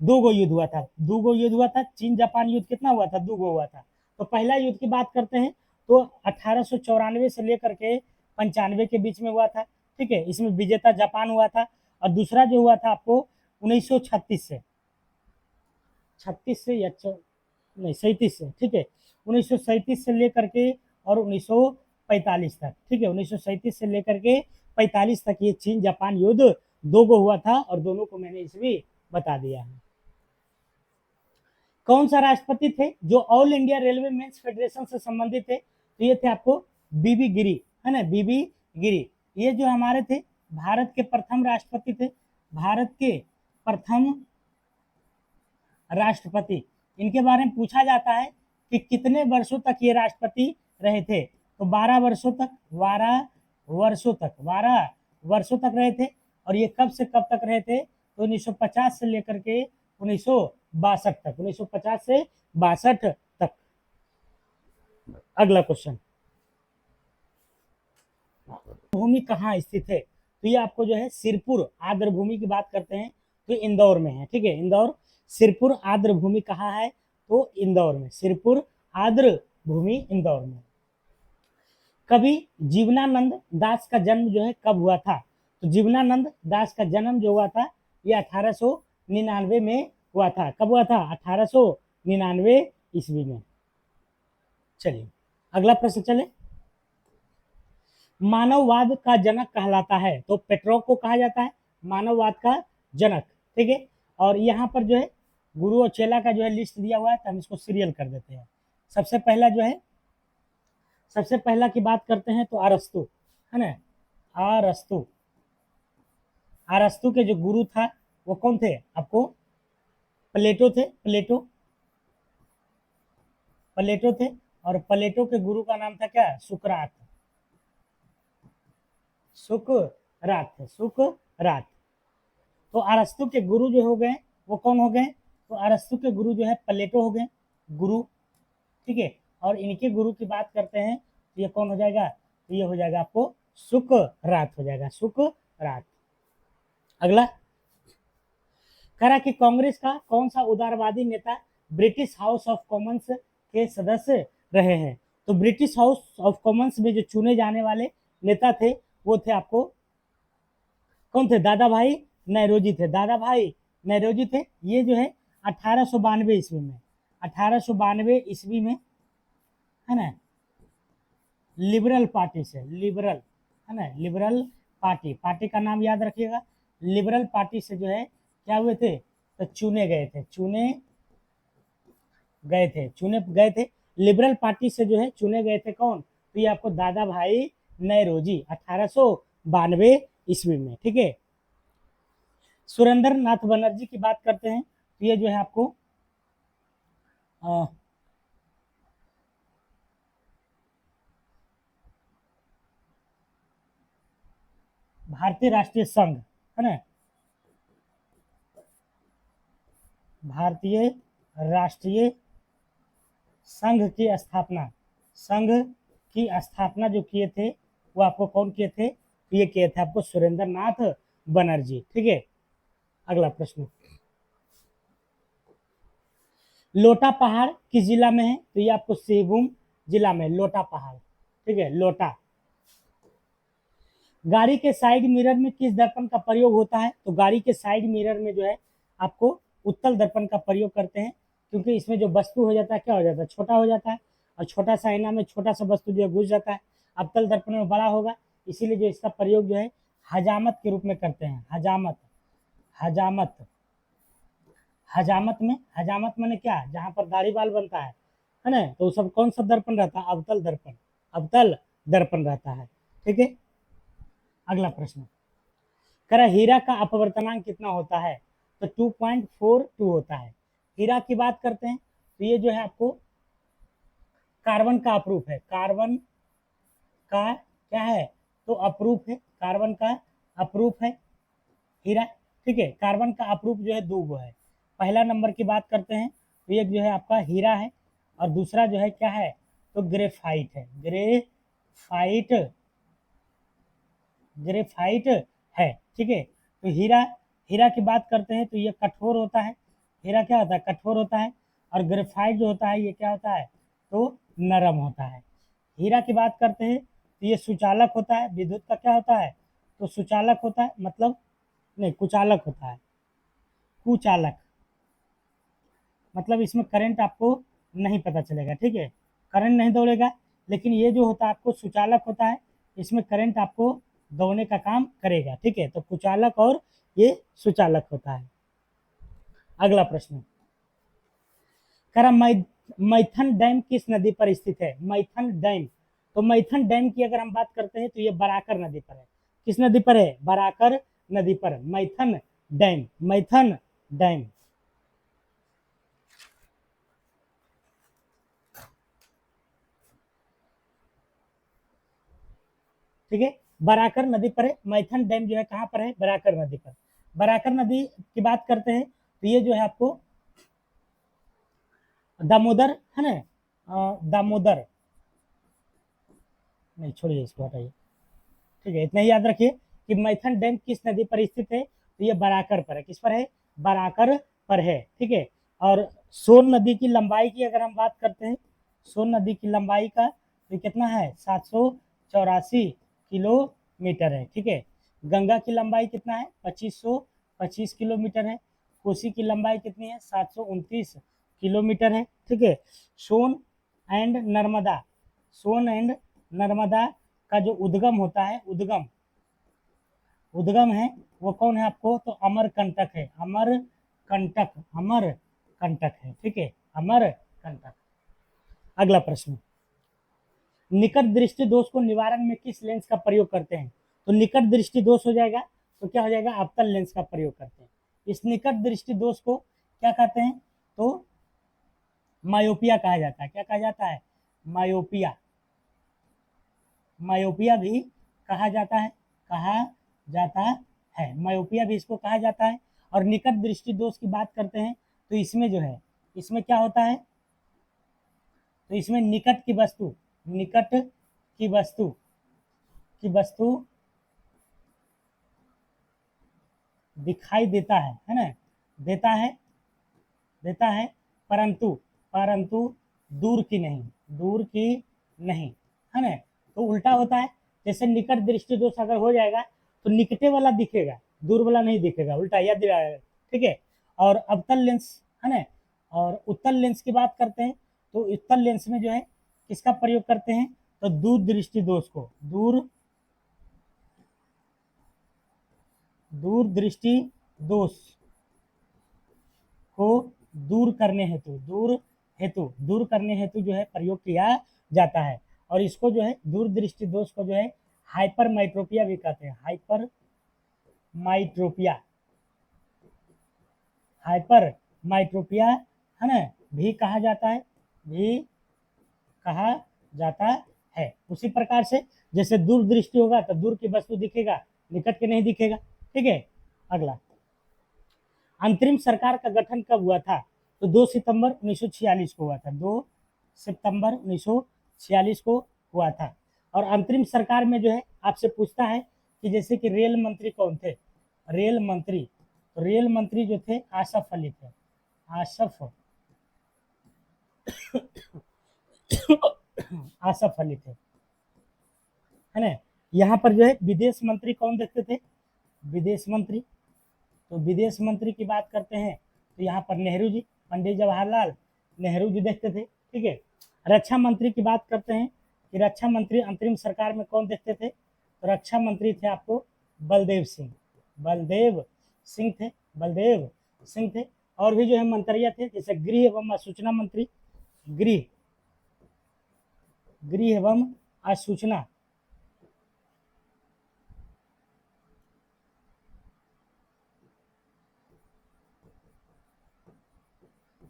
दो गो युद्ध हुआ था, दो गो युद्ध हुआ था। चीन जापान युद्ध कितना हुआ था? दो गो हुआ था। तो पहला युद्ध की बात करते हैं तो 1894 से लेकर के 95 के बीच में हुआ था, ठीक है। इसमें विजेता जापान हुआ था। और दूसरा जो हुआ था आपको 1936 से, 36 से या नहीं 37 से, ठीक है। 1937 से लेकर के और 1945 तक, ठीक है। 1937 से लेकर के 45 तक ये चीन जापान युद्ध दो गो हुआ था, और दोनों को मैंने इसमें बता दिया है। कौन सा राष्ट्रपति थे जो all India railway men's federation से संबंधित थे? तो ये थे आपको बीबी गिरी, है ना, बीबी गिरी। ये जो हमारे थे भारत के प्रथम राष्ट्रपति थे, भारत के प्रथम राष्ट्रपति। इनके बारे में पूछा जाता है कि कितने वर्षों तक ये राष्ट्रपति रहे थे? तो 12 वर्षों तक, 12 वर्षों तक, 12 वर्षों तक रहे थे। और ये कब से कब तक रहे थे? तो 1950 से लेकर के 1962 तक, 1950 से 62 तक। अगला क्वेश्चन, भूमि कहाँ स्थित है? तो ये आपको जो है सिरपुर आर्द्र भूमि की बात करते हैं तो इंदौर में है, ठीक है। इंदौर, सिरपुर आर्द्र भूमि कहाँ है? तो इंदौर में, सिरपुर आर्द्र भूमि इंदौर में। कवि जीवनानंद दास का जन्म जो है कब हुआ था? तो जीवनानंद दास का जन्म जो हुआ था ये 1899 में हुआ था। कब हुआ था? 1899 ईस्वी में। चलिए अगला प्रश्न चले। मानववाद का जनक कहलाता है तो पेट्रो को कहा जाता है मानववाद का जनक, ठीक है। और यहाँ पर जो है गुरु और चेला का जो है लिस्ट दिया हुआ है, तो हम इसको सीरियल कर देते हैं। सबसे पहला जो है, सबसे पहला की बात करते हैं तो अरस्तु, है ना, अरस्तु। अरस्तु के जो गुरु था वो कौन थे आपको? प्लेटो थे, प्लेटो, प्लेटो थे। और प्लेटो के गुरु का नाम था क्या? सुकरात, सुकरात थे, सुकरात। तो अरस्तु के गुरु जो हो गए वो कौन हो गए? तो अरस्तु के गुरु जो है प्लेटो हो गए, गुरु, ठीक है। और इनके गुरु की बात करते हैं तो ये कौन हो जाएगा? तो ये हो जाएगा आपको सुकरात हो जाएगा, सुकरात। अगला, करा कि कांग्रेस का कौन सा उदारवादी नेता ब्रिटिश हाउस ऑफ कॉमन्स के सदस्य रहे हैं? तो ब्रिटिश हाउस ऑफ कॉमन्स में जो चुने जाने वाले नेता थे वो थे आपको कौन थे? दादा भाई नौरोजी थे, दादा भाई नौरोजी थे। ये जो है 1892 ईस्वी में, 1892 ईस्वी में, है ना, लिबरल पार्टी से, लिबरल, है ना, लिबरल पार्टी, पार्टी का नाम याद रखिएगा। लिबरल पार्टी से जो है क्या हुए थे? तो चुने गए थे, चुने गए थे, चुने गए थे। लिबरल पार्टी से जो है चुने गए थे कौन? तो ये आपको दादा भाई नौरोजी 1892 ईस्वी में, ठीक है। सुरेंद्र नाथ बनर्जी की बात करते हैं तो ये जो है आपको भारतीय राष्ट्रीय संघ, है ना, भारतीय राष्ट्रीय संघ की स्थापना, संघ की स्थापना जो किए थे वो आपको कौन किए थे? ये किए थे आपको सुरेंद्र नाथ बनर्जी, ठीक है। अगला प्रश्न, लोटा पहाड़ किस जिला में है? तो ये आपको सिंहभूम जिला में, लोटा पहाड़, ठीक है, लोटा। गाड़ी के साइड मिरर में किस दर्पण का प्रयोग होता है? तो गाड़ी के साइड मिरर में जो है आपको उत्तल दर्पण का प्रयोग करते हैं, क्योंकि इसमें जो वस्तु हो जाता है क्या हो जाता है? छोटा हो जाता है। और छोटा सा आईना में छोटा सा वस्तु जो है घुस जाता है, अवतल दर्पण में बड़ा होगा, इसीलिए जो इसका प्रयोग जो है हजामत के रूप में करते हैं, हजामत, हजामत, हजामत में, हजामत मैंने क्या? जहाँ पर दाढ़ी बाल बनता है, है ना, तो सब कौन सा दर्पण रहता है, अवतल दर्पण, अवतल दर्पण रहता है। ठीक है, अगला प्रश्न करा हीरा का अपवर्तनांक कितना होता है, तो 2.42 होता है। हीरा की बात करते हैं तो ये जो है आपको कार्बन का अप्रूफ है, कार्बन का क्या है, तो अप्रूफ है, कार्बन का अप्रूफ है हीरा। ठीक है, कार्बन का अप्रूफ जो है दो गो है। पहला नंबर की बात करते हैं तो एक जो है आपका हीरा है, और दूसरा जो है क्या है, तो ग्रेफाइट है, ग्रेफाइट, ग्रेफाइट है। ठीक है, तो हीरा, हीरा की बात करते हैं तो ये कठोर होता है, हीरा क्या होता है, कठोर होता है, और ग्रेफाइट जो होता है ये क्या होता है, तो नरम होता है। हीरा की बात करते हैं तो ये सुचालक होता है, विद्युत का क्या होता है, तो सुचालक होता है, मतलब नहीं कुचालक होता है, कुचालक, मतलब इसमें करंट आपको नहीं पता चलेगा। ठीक है, करंट नहीं दौड़ेगा, लेकिन ये जो होता है आपको सुचालक होता है, इसमें करंट आपको दौड़ने का काम करेगा। ठीक है, तो कुचालक और ये सुचालक होता है। अगला प्रश्न करा मैथन डैम किस नदी पर स्थित है, मैथन डैम, तो मैथन डैम की अगर हम बात करते हैं तो ये बराकर नदी पर है। किस नदी पर है, बराकर नदी पर मैथन डैम, मैथन डैम। ठीक है, बराकर नदी पर है, मैथन डैम जो है कहाँ पर है, बराकर नदी पर। बराकर नदी की बात करते हैं तो ये जो है आपको दामोदर है ना, दामोदर, नहीं छोड़िए इसको हटाइए। ठीक है, इतना ही याद रखिए कि मैथन डैम किस नदी पर स्थित है, तो ये बराकर पर है। किस पर है, बराकर पर है। ठीक है, और सोन नदी की लंबाई की अगर हम बात करते हैं, सोन नदी की लंबाई का तो कितना है, 784 किलोमीटर है। ठीक है, गंगा की लंबाई कितना है, 2525 किलोमीटर है। कोसी की लंबाई कितनी है, 729 किलोमीटर है। ठीक है, सोन एंड नर्मदा, सोन एंड नर्मदा का जो उद्गम होता है, उद्गम, उद्गम है वो कौन है आपको, तो अमरकंटक है, अमरकंटक, अमरकंटक है। ठीक है, अमरकंटक। अगला प्रश्न निकट दृष्टि दोष को निवारण में किस लेंस का प्रयोग करते हैं, तो निकट दृष्टि दोष हो जाएगा तो क्या हो जाएगा, अवतल लेंस का प्रयोग करते हैं। इस निकट दृष्टि दोष को क्या कहते हैं, तो मायोपिया कहा जाता है। क्या कहा जाता है, मायोपिया, मायोपिया भी कहा जाता है, कहा जाता है, मायोपिया भी इसको कहा जाता है। और निकट दृष्टि दोष की बात करते हैं तो इसमें जो है, इसमें क्या होता है, तो इसमें निकट की वस्तु, निकट की वस्तु, की वस्तु दिखाई देता है ना, देता है, देता है, परंतु, परंतु दूर की नहीं, दूर की नहीं, है ना, तो उल्टा होता है। जैसे निकट दृष्टि दोष अगर हो जाएगा तो निकटे वाला दिखेगा, दूर वाला नहीं दिखेगा, उल्टा याद दिलाएगा। ठीक है, और अवतल लेंस है ना, और उत्तल लेंस की बात करते हैं तो उत्तल लेंस में जो है किसका प्रयोग करते हैं, तो दूर दृष्टि दोष को, दूर, दूर दृष्टि दोष को दूर करने हेतु, दूर हेतु, दूर करने हेतु जो है प्रयोग किया जाता है। और इसको जो है दूर दृष्टि दोष को जो है हाइपर माइट्रोपिया भी कहते हैं, हाइपर माइट्रोपिया, हाइपर माइट्रोपिया है ना, भी कहा जाता है, भी कहा जाता है। उसी प्रकार से जैसे दूर दृष्टि होगा तो दूर की वस्तु दिखेगा, निकट के नहीं दिखेगा। ठीक है, अगला अंतरिम सरकार का गठन कब हुआ था, तो 2 सितंबर 1946 को हुआ था, 2 सितंबर 1946 को हुआ था। और अंतरिम सरकार में जो है आपसे पूछता है कि जैसे कि रेल मंत्री कौन थे, रेल मंत्री, तो रेल मंत्री जो थे आसफ अली थे, आसफ, आसफ अली थे, है ना। यहाँ पर जो है विदेश मंत्री कौन देखते थे, विदेश मंत्री, तो विदेश मंत्री की बात करते हैं तो यहाँ पर नेहरू जी, पंडित जवाहरलाल नेहरू जी देखते थे। ठीक है, रक्षा मंत्री की बात करते हैं कि रक्षा मंत्री अंतरिम सरकार में कौन देखते थे, तो रक्षा मंत्री थे आपको बलदेव सिंह, बलदेव सिंह थे, बलदेव सिंह थे। और भी जो है मंत्रियाँ थे जैसे गृह एवं सूचना मंत्री, गृह गृह एवं सूचना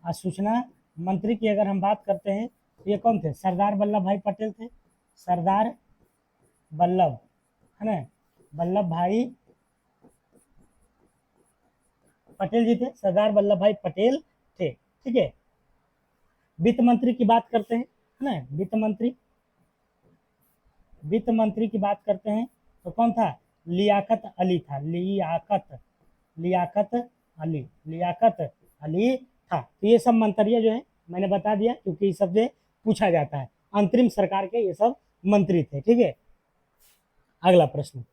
सूचना मंत्री की अगर हम बात करते हैं तो ये कौन थे? सरदार वल्लभ भाई पटेल थे। सरदार वल्लभ, है ना, वल्लभ भाई पटेल जी थे, सरदार वल्लभ भाई पटेल थे। ठीक है। वित्त मंत्री की बात करते हैं, है ना, वित्त मंत्री की बात करते हैं तो कौन था? लियाकत अली था। लियाकत अली था। तो ये सब मंत्रियां जो है मैंने बता दिया, क्योंकि इस सब से पूछा जाता है। अंतरिम सरकार के ये सब मंत्री थे। ठीक है। अगला प्रश्न,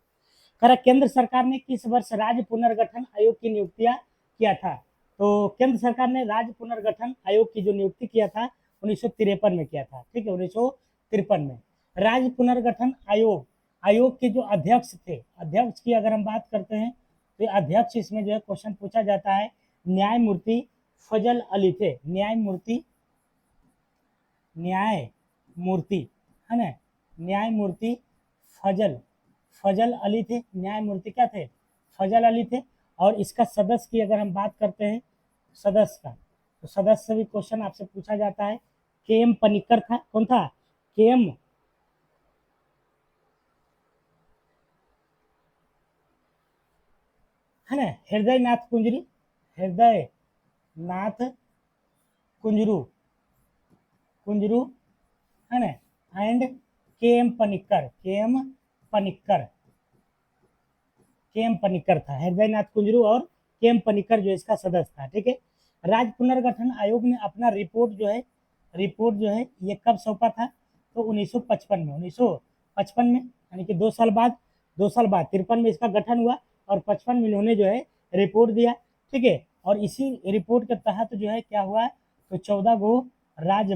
करा केंद्र सरकार ने किस वर्ष राज्य पुनर्गठन आयोग की नियुक्तियां किया था? तो केंद्र सरकार ने राज्य पुनर्गठन आयोग की जो नियुक्ति किया था 1953 में किया था। ठीक है, 1953 में। राज्य पुनर्गठन आयोग के जो अध्यक्ष थे, अध्यक्ष की अगर हम बात करते हैं तो अध्यक्ष इसमें जो है क्वेश्चन पूछा जाता है, न्यायमूर्ति फजल अली थे। न्यायमूर्ति, है ना, न्यायमूर्ति फजल अली थे। न्यायमूर्ति क्या थे? फजल अली थे। और इसका सदस्य की अगर हम बात करते हैं सदस्य का, तो सदस्य से भी क्वेश्चन आपसे पूछा जाता है। के एम पनिक्कर था। कौन था? के एम, है ना, हृदय नाथ कुंजरू, है ना, एंड के एम पनिक्कर था। हृदय नाथ कुंजरू और के एम पनिक्कर जो इसका सदस्य था। ठीक है। राज्य पुनर्गठन आयोग ने अपना रिपोर्ट जो है ये कब सौंपा था? तो 1955 में, यानी कि 2 साल बाद 53 में इसका गठन हुआ और 55 में इन्होंने जो है रिपोर्ट दिया। ठीक है। और इसी रिपोर्ट के तहत जो है क्या हुआ? तो 14 गो राज्य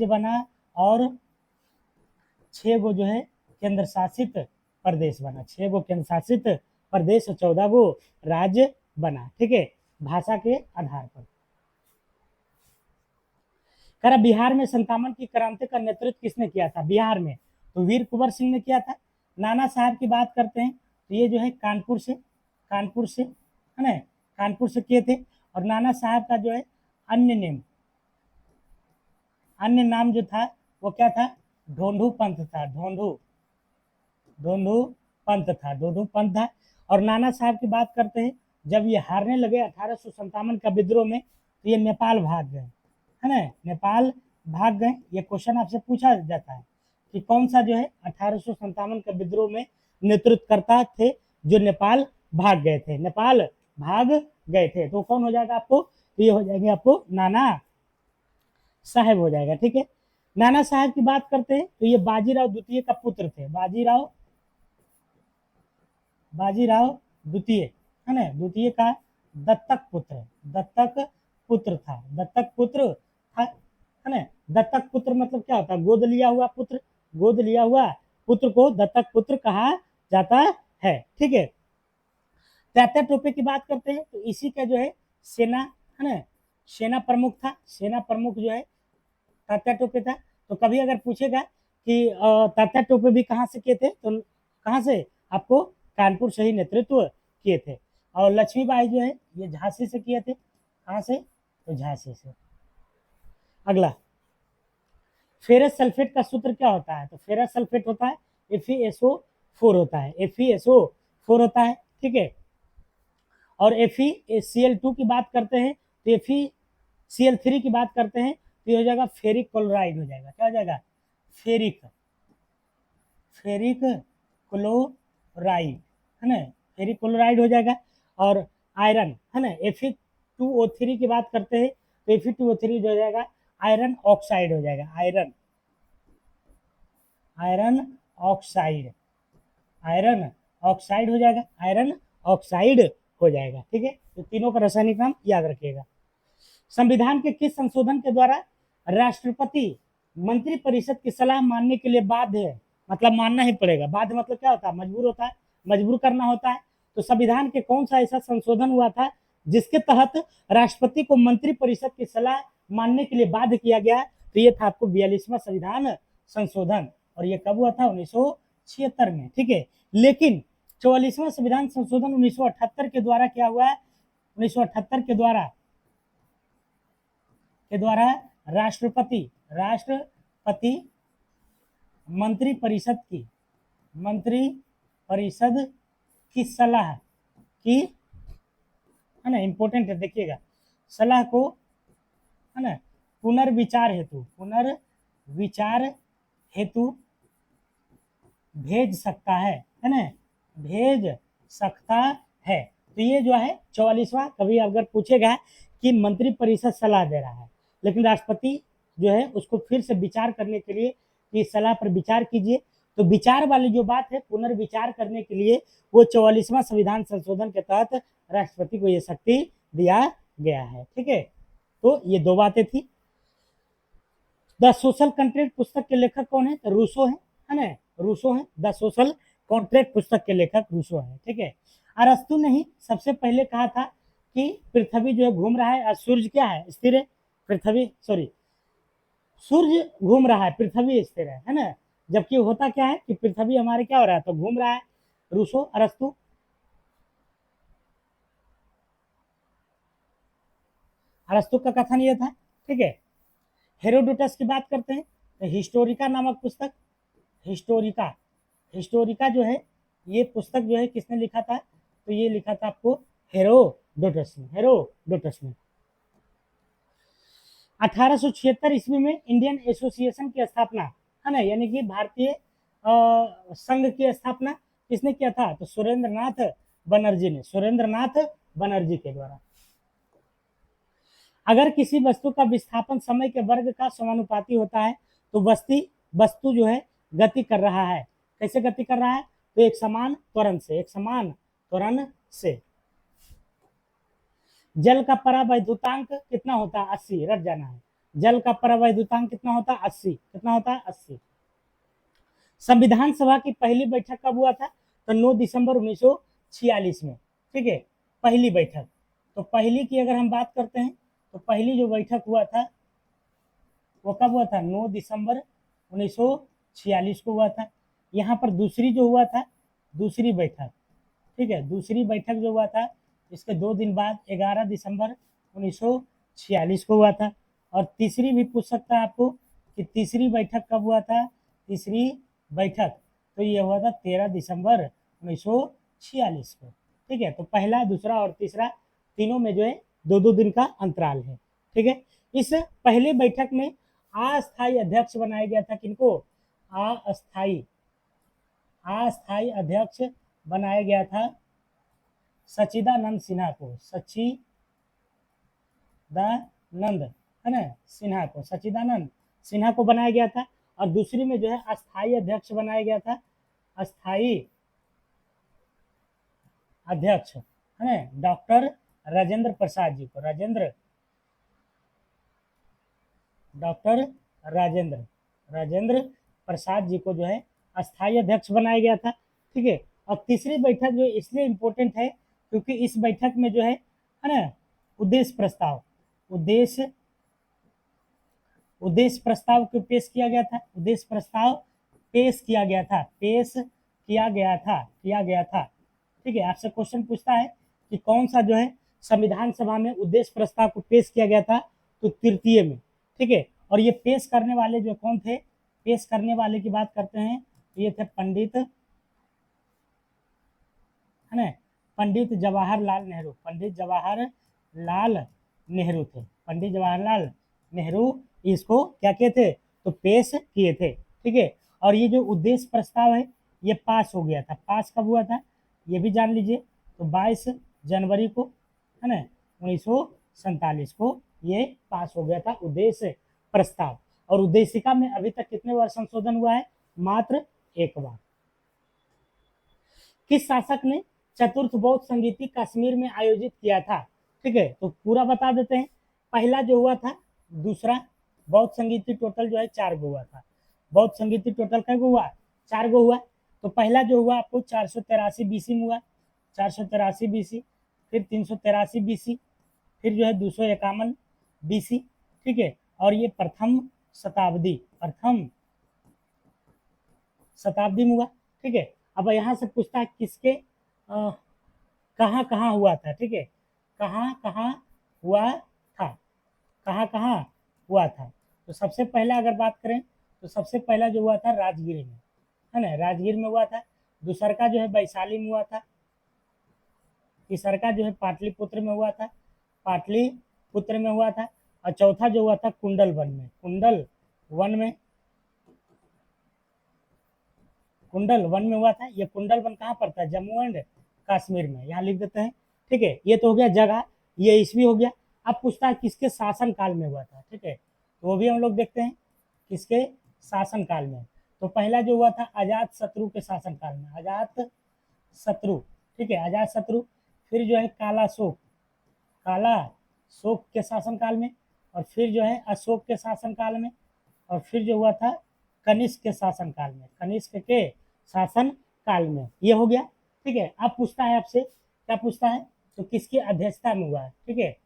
बना और 6 गो जो है केंद्र शासित प्रदेश बना। 6 गो केंद्र शासित प्रदेश और 14 गो राज्य बना। ठीक है, भाषा के आधार पर। करा बिहार में 57 की क्रांति का नेतृत्व किसने किया था? बिहार में तो वीर कुंवर सिंह ने किया था। नाना साहब की बात करते हैं तो ये जो है कानपुर से, है ना, कानपुर से किए थे। और नाना साहब का जो है अन्य नाम जो था वो क्या था? ढोंढू पंथ था। ढोंढू पंथ था। और नाना साहब की बात करते हैं, जब ये हारने लगे 1857 का विद्रोह में, तो ये नेपाल भाग गए, है ना, नेपाल भाग गए। ये क्वेश्चन आपसे पूछा जाता है कि कौन सा जो है 1857 का विद्रोह में नेतृत्वकर्ता थे जो नेपाल भाग गए थे। तो कौन हो जाएगा आपको? तो ये हो जाएंगे आपको नाना साहब हो जाएगा। ठीक है। नाना साहब की बात करते हैं तो ये बाजीराव द्वितीय का पुत्र थे। बाजीराव द्वितीय, है ना, द्वितीय का दत्तक पुत्र था। है ना। दत्तक पुत्र मतलब क्या होता है? गोद लिया हुआ पुत्र को दत्तक पुत्र कहा जाता है। ठीक है। तात्या टोपे की बात करते हैं तो इसी का जो है सेना, है ना, सेना प्रमुख था। सेना प्रमुख जो है तात्या टोपे था। तो कभी अगर पूछेगा कि तात्या टोपे भी कहाँ से किए थे, तो कहाँ से? आपको कानपुर से ही नेतृत्व किए थे। और लक्ष्मीबाई जो है ये झांसी से किए थे। कहाँ से? तो झांसी से। अगला, फेरस सल्फेट का सूत्र क्या होता है? तो फेरस सल्फेट होता है FeSO4 होता है। FeSO4 होता है। ठीक है। और FeCl2 की बात करते हैं तो FeCl3 की बात करते हैं तो ये हो जाएगा फेरिक क्लोराइड हो जाएगा। क्या हो जाएगा? फेरिक क्लोराइड, है ना, फेरिक क्लोराइड हो जाएगा। और आयरन, है ना, Fe2O3 की बात करते हैं तो Fe2O3 जो हो जाएगा आयरन ऑक्साइड हो जाएगा। आयरन ऑक्साइड हो जाएगा। ठीक है। तो तीनों का रासायनिक नाम याद रखिएगा। संविधान के किस संशोधन के द्वारा राष्ट्रपति मंत्रिपरिषद की सलाह मानने के लिए बाध्य है? मतलब मानना ही पड़ेगा। बाध्य मतलब क्या होता है? मजबूर होता है, मजबूर करना होता है। तो संविधान के कौन सा ऐसा संशोधन हुआ था जिसके तहत राष्ट्रपति को मंत्रिपरिषद की सलाह मानने के लिए बाध्य किया गया? तो ये था आपको 42वां संविधान संशोधन, और ये कब हुआ था? 1976 में, ठीक है। लेकिन 44वां संविधान संशोधन 1978 के द्वारा क्या हुआ है? 1978 के द्वारा राष्ट्रपति मंत्री परिषद की सलाह की, है ना, इंपॉर्टेंट है, देखिएगा, सलाह को, है ना, पुनर्विचार हेतु भेज सकता है ना, भेज सकता है। तो ये जो है 44वां, कभी अगर पूछेगा कि मंत्री परिषद सलाह दे रहा है, लेकिन राष्ट्रपति जो है उसको फिर से विचार करने के लिए कि सलाह पर विचार कीजिए, तो विचार वाली जो बात है, पुनर्विचार करने के लिए वो 44वां संविधान संशोधन के तहत राष्ट्रपति को ये शक्ति दिया गया है, ठीक है। तो ये दो बातें थी। द सोशल कॉन्ट्रैक्ट पुस्तक के लेखक कौन है? तो रूसो है ना, रूसो है। द सोशल कॉन्ट्रैक्ट पुस्तक के लेखक रूसो है, ठीक है। अरस्तु ने ही सबसे पहले कहा था कि पृथ्वी जो है घूम रहा है और सूर्य क्या है? स्थिर है। सूर्य घूम रहा है, पृथ्वी स्थिर है ना। जबकि होता क्या है कि पृथ्वी हमारे क्या हो रहा है? तो घूम रहा है। रूसो, अरस्तु का कथन ये था, ठीक है। हेरोडोटस की बात करते हैं तो हिस्टोरिका नामक पुस्तक, हिस्टोरिका जो है, ये पुस्तक जो है किसने लिखा था? तो ये लिखा था आपको हेरोडोटस ने। 1876 ईस्वी में इंडियन एसोसिएशन की स्थापना, है ना, यानी कि भारतीय संघ की स्थापना किसने किया था? तो सुरेंद्रनाथ बनर्जी के द्वारा। अगर किसी वस्तु का विस्थापन समय के वर्ग का समानुपाती होता है तो वस्तु जो है गति कर रहा है। कैसे गति कर रहा है? तो एक समान त्वरण से। जल का परावैद्युतांक कितना होता है? 80, रट जाना है। जल का परावैद्युतांक कितना होता है? 80। कितना होता है? 80। संविधान सभा की पहली बैठक कब हुआ था? तो 9 दिसंबर 1946 में, ठीक है, पहली बैठक। तो पहली की अगर हम बात करते हैं तो पहली जो बैठक हुआ था वो कब हुआ था? 9 दिसंबर 1946 को हुआ था। यहाँ पर दूसरी जो हुआ था, दूसरी बैठक, ठीक है, दूसरी बैठक जो हुआ था इसके 2 दिन बाद 11 दिसंबर 1946 को हुआ था। और तीसरी भी पूछ सकता है आपको कि तीसरी बैठक कब हुआ था? तीसरी बैठक तो ये हुआ था 13 दिसंबर 1946 को, ठीक है। तो पहला, दूसरा और तीसरा तीनों में जो है 2-2 दिन का अंतराल है, ठीक है। इस पहले बैठक में अस्थायी अध्यक्ष बनाया गया था। किनको? अस्थायी अध्यक्ष बनाया गया था सच्चिदानंद सिन्हा को, सच्चिदानंद सिन्हा को बनाया गया था। और दूसरी में जो है अस्थायी अध्यक्ष बनाया गया था, अस्थायी अध्यक्ष, है ना, डॉक्टर राजेंद्र प्रसाद जी को, राजेंद्र प्रसाद जी को जो है अस्थायी अध्यक्ष बनाया गया था, ठीक है। और तीसरी बैठक जो इसलिए इम्पोर्टेंट है क्योंकि इस बैठक में जो है ना, उद्देश्य प्रस्ताव को पेश किया गया था। ठीक है। आपसे क्वेश्चन पूछता है कि कौन सा जो है संविधान सभा में उद्देश्य प्रस्ताव को पेश किया गया था? तो तृतीय में, ठीक है। और ये पेश करने वाले जो कौन थे? पेश करने वाले की बात करते हैं, ये थे पंडित जवाहरलाल नेहरू। पंडित जवाहरलाल नेहरू इसको क्या किए थे? तो पेश किए थे, ठीक है। और ये जो उद्देश्य प्रस्ताव है ये पास हो गया था। पास कब हुआ था ये भी जान लीजिए, तो 22 जनवरी को, है ना, 1947 को ये पास हो गया था उद्देश्य प्रस्ताव। और उद्देशिका में अभी तक कितने बार संशोधन हुआ है? मात्र 1 बार। किस शासक ने चतुर्थ बौद्ध संगीति कश्मीर में आयोजित किया था? ठीक है, तो पूरा बता देते हैं। पहला जो हुआ था, दूसरा बौद्ध संगीति टोटल जो है 4 गो हुआ था। बौद्ध संगीति टोटल कै गो हुआ? 4 गो हुआ। तो पहला जो हुआ आपको 483 बीसी में हुआ, 483 बीसी, फिर 383 बीसी, फिर जो है 251 बीसी, ठीक है। और ये प्रथम शताब्दी, प्रथम शताब्दी में हुआ। ठीक है, अब यहाँ से पूछता है किसके कहाँ कहाँ हुआ था। ठीक है, कहाँ कहाँ हुआ था, कहाँ कहाँ हुआ था। तो सबसे पहला अगर बात करें तो सबसे पहला जो हुआ था राजगीर में, है ना, राजगीर में हुआ था। दूसरा का जो है वैशाली में हुआ था। तीसरा का जो है पाटलिपुत्र में हुआ था, पाटलिपुत्र में हुआ था। और चौथा जो हुआ था कुंडल वन में, कुंडल वन में, कुंडल वन में हुआ था। ये कुंडल वन कहाँ पर था, जम्मू एंड कश्मीर में, यहाँ लिख देते हैं। ठीक है, ये तो हो गया जगह, ये ईस्वी हो गया। अब पूछता है किसके शासन काल में हुआ था। ठीक है, तो वो भी हम लोग देखते हैं किसके शासन काल में। तो पहला जो हुआ था अजात शत्रु के शासन काल में, अजात शत्रु। ठीक है, अजात शत्रु। फिर जो है काला शोक, काला शोक के शासन काल में। और फिर जो है अशोक के शासन काल में। और फिर जो हुआ था कनिष्क के शासन काल में, कनिष्क के शासन काल में। ये हो गया। ठीक है, अब पूछता है आपसे, क्या पूछता है, तो किसकी अध्यक्षता में हुआ है। ठीक है,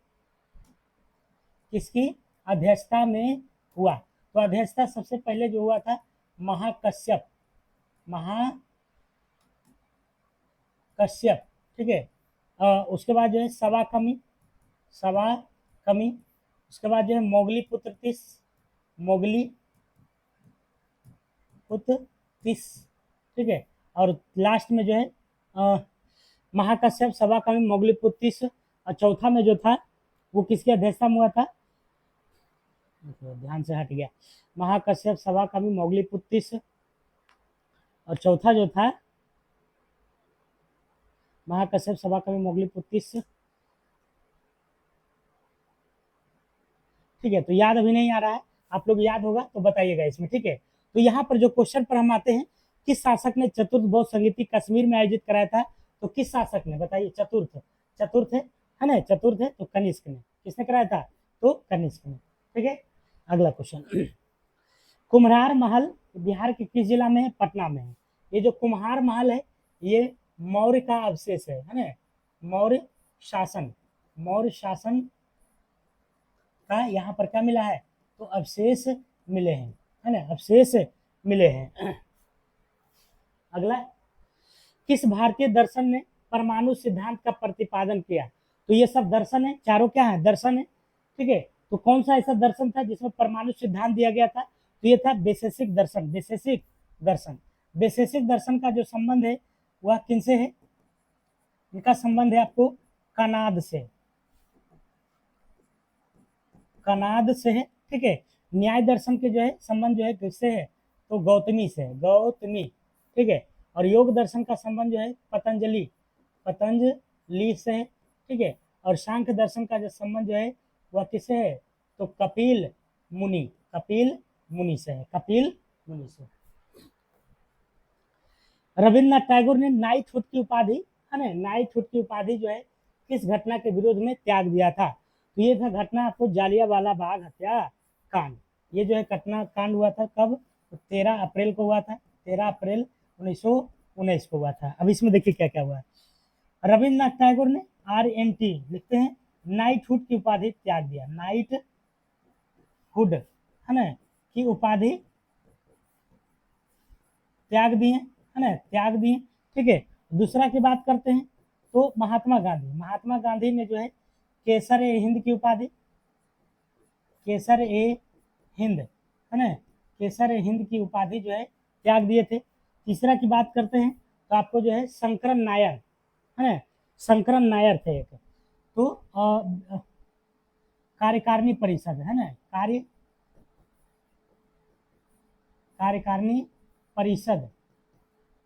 किसकी अध्यक्षता में हुआ। तो अध्यक्षता सबसे पहले जो हुआ था महाकश्यप, महाकश्यप। ठीक है, उसके बाद जो है सवा कमी, सवा कमी। उसके बाद जो है मोगली पुत्र तीस, मोगली पुत्र तीस। ठीक है, और लास्ट में जो है महाकश्यप, सवा कमी, मोगली पुत्र तीस। और चौथा में जो था वो किसकी अध्यक्षता में हुआ था, ध्यान से हट गया, महाकश्यप, सवा कमी, मोगली पुत्र तीस। और चौथा जो था महाकश्यप, सवा कमी, मोगली पुत्र तीस। ठीक है, तो याद अभी नहीं आ रहा है, आप लोग याद होगा तो बताइएगा इसमें। ठीक है, तो यहाँ पर जो क्वेश्चन पर हम आते हैं, किस शासक ने चतुर्थ बौद्ध संगीति कश्मीर में आयोजित कराया था। तो किस शासक ने, बताइए, चतुर्थ, चतुर्थ है ना, चतुर्थ है तो कनिष्क ने। किसने कराया था, तो कनिष्क ने। ठीक है, अगला क्वेश्चन, कुम्हार महल बिहार के किस जिला में है, पटना में है। ये जो कुम्हार महल है ये मौर्य का अवशेष है ना, मौर्य शासन, मौर्य शासन का यहाँ पर क्या मिला है, तो अवशेष मिले हैं, है ना, अवशेष मिले हैं। अगला, किस भारतीय दर्शन ने परमाणु सिद्धांत का प्रतिपादन किया। तो ये सब दर्शन है, चारों क्या है, दर्शन है। ठीक है, तो कौन सा ऐसा दर्शन था जिसमें परमाणु सिद्धांत दिया गया था, तो ये था वैशेषिक दर्शन, वैशेषिक दर्शन। वैशेषिक दर्शन का जो संबंध है वह किनसे है, इनका संबंध है आपको कनाद से, कनाद से है। ठीक है, न्याय दर्शन के जो है संबंध जो है किससे है, तो गौतमी से है, गौतमी। ठीक है, और योग दर्शन का संबंध जो है पतंजलि, पतंजलि से है। ठीक है, और सांख्य दर्शन का जो संबंध जो है वह किससे है, तो कपिल मुनि, कपिल मुनि से है, कपिल मुनि से। रविन्द्रनाथ टैगोर ने नाइटहुड की उपाधि, है ना, नाइटहुड की उपाधि जो है किस घटना के विरोध में त्याग दिया था। तो ये था घटना आपको जालियांवाला बाग हत्याकांड। ये जो है घटना कांड हुआ था कब, तो 13 अप्रैल को हुआ था, 13 अप्रैल 1919 को हुआ था। अब इसमें देखिए क्या क्या हुआ है। रविन्द्रनाथ टैगोर ने RMT लिखते हैं नाइटहुड की उपाधि त्याग दिया, नाइटहुड है ना की उपाधि त्याग दिए, है ना, त्याग दिए। ठीक है, दूसरा की बात करते हैं तो महात्मा गांधी, महात्मा गांधी ने जो है केसर ए हिंद की उपाधि, केसर ए हिंद, है ना, केसर ए हिंद की उपाधि जो है त्याग दिए थे। तीसरा की बात करते हैं तो आपको जो है शंकरन नायर, है ना, शंकरन नायर थे एक, तो कार्यकारिणी परिषद, है ना, कार्यकारिणी परिषद,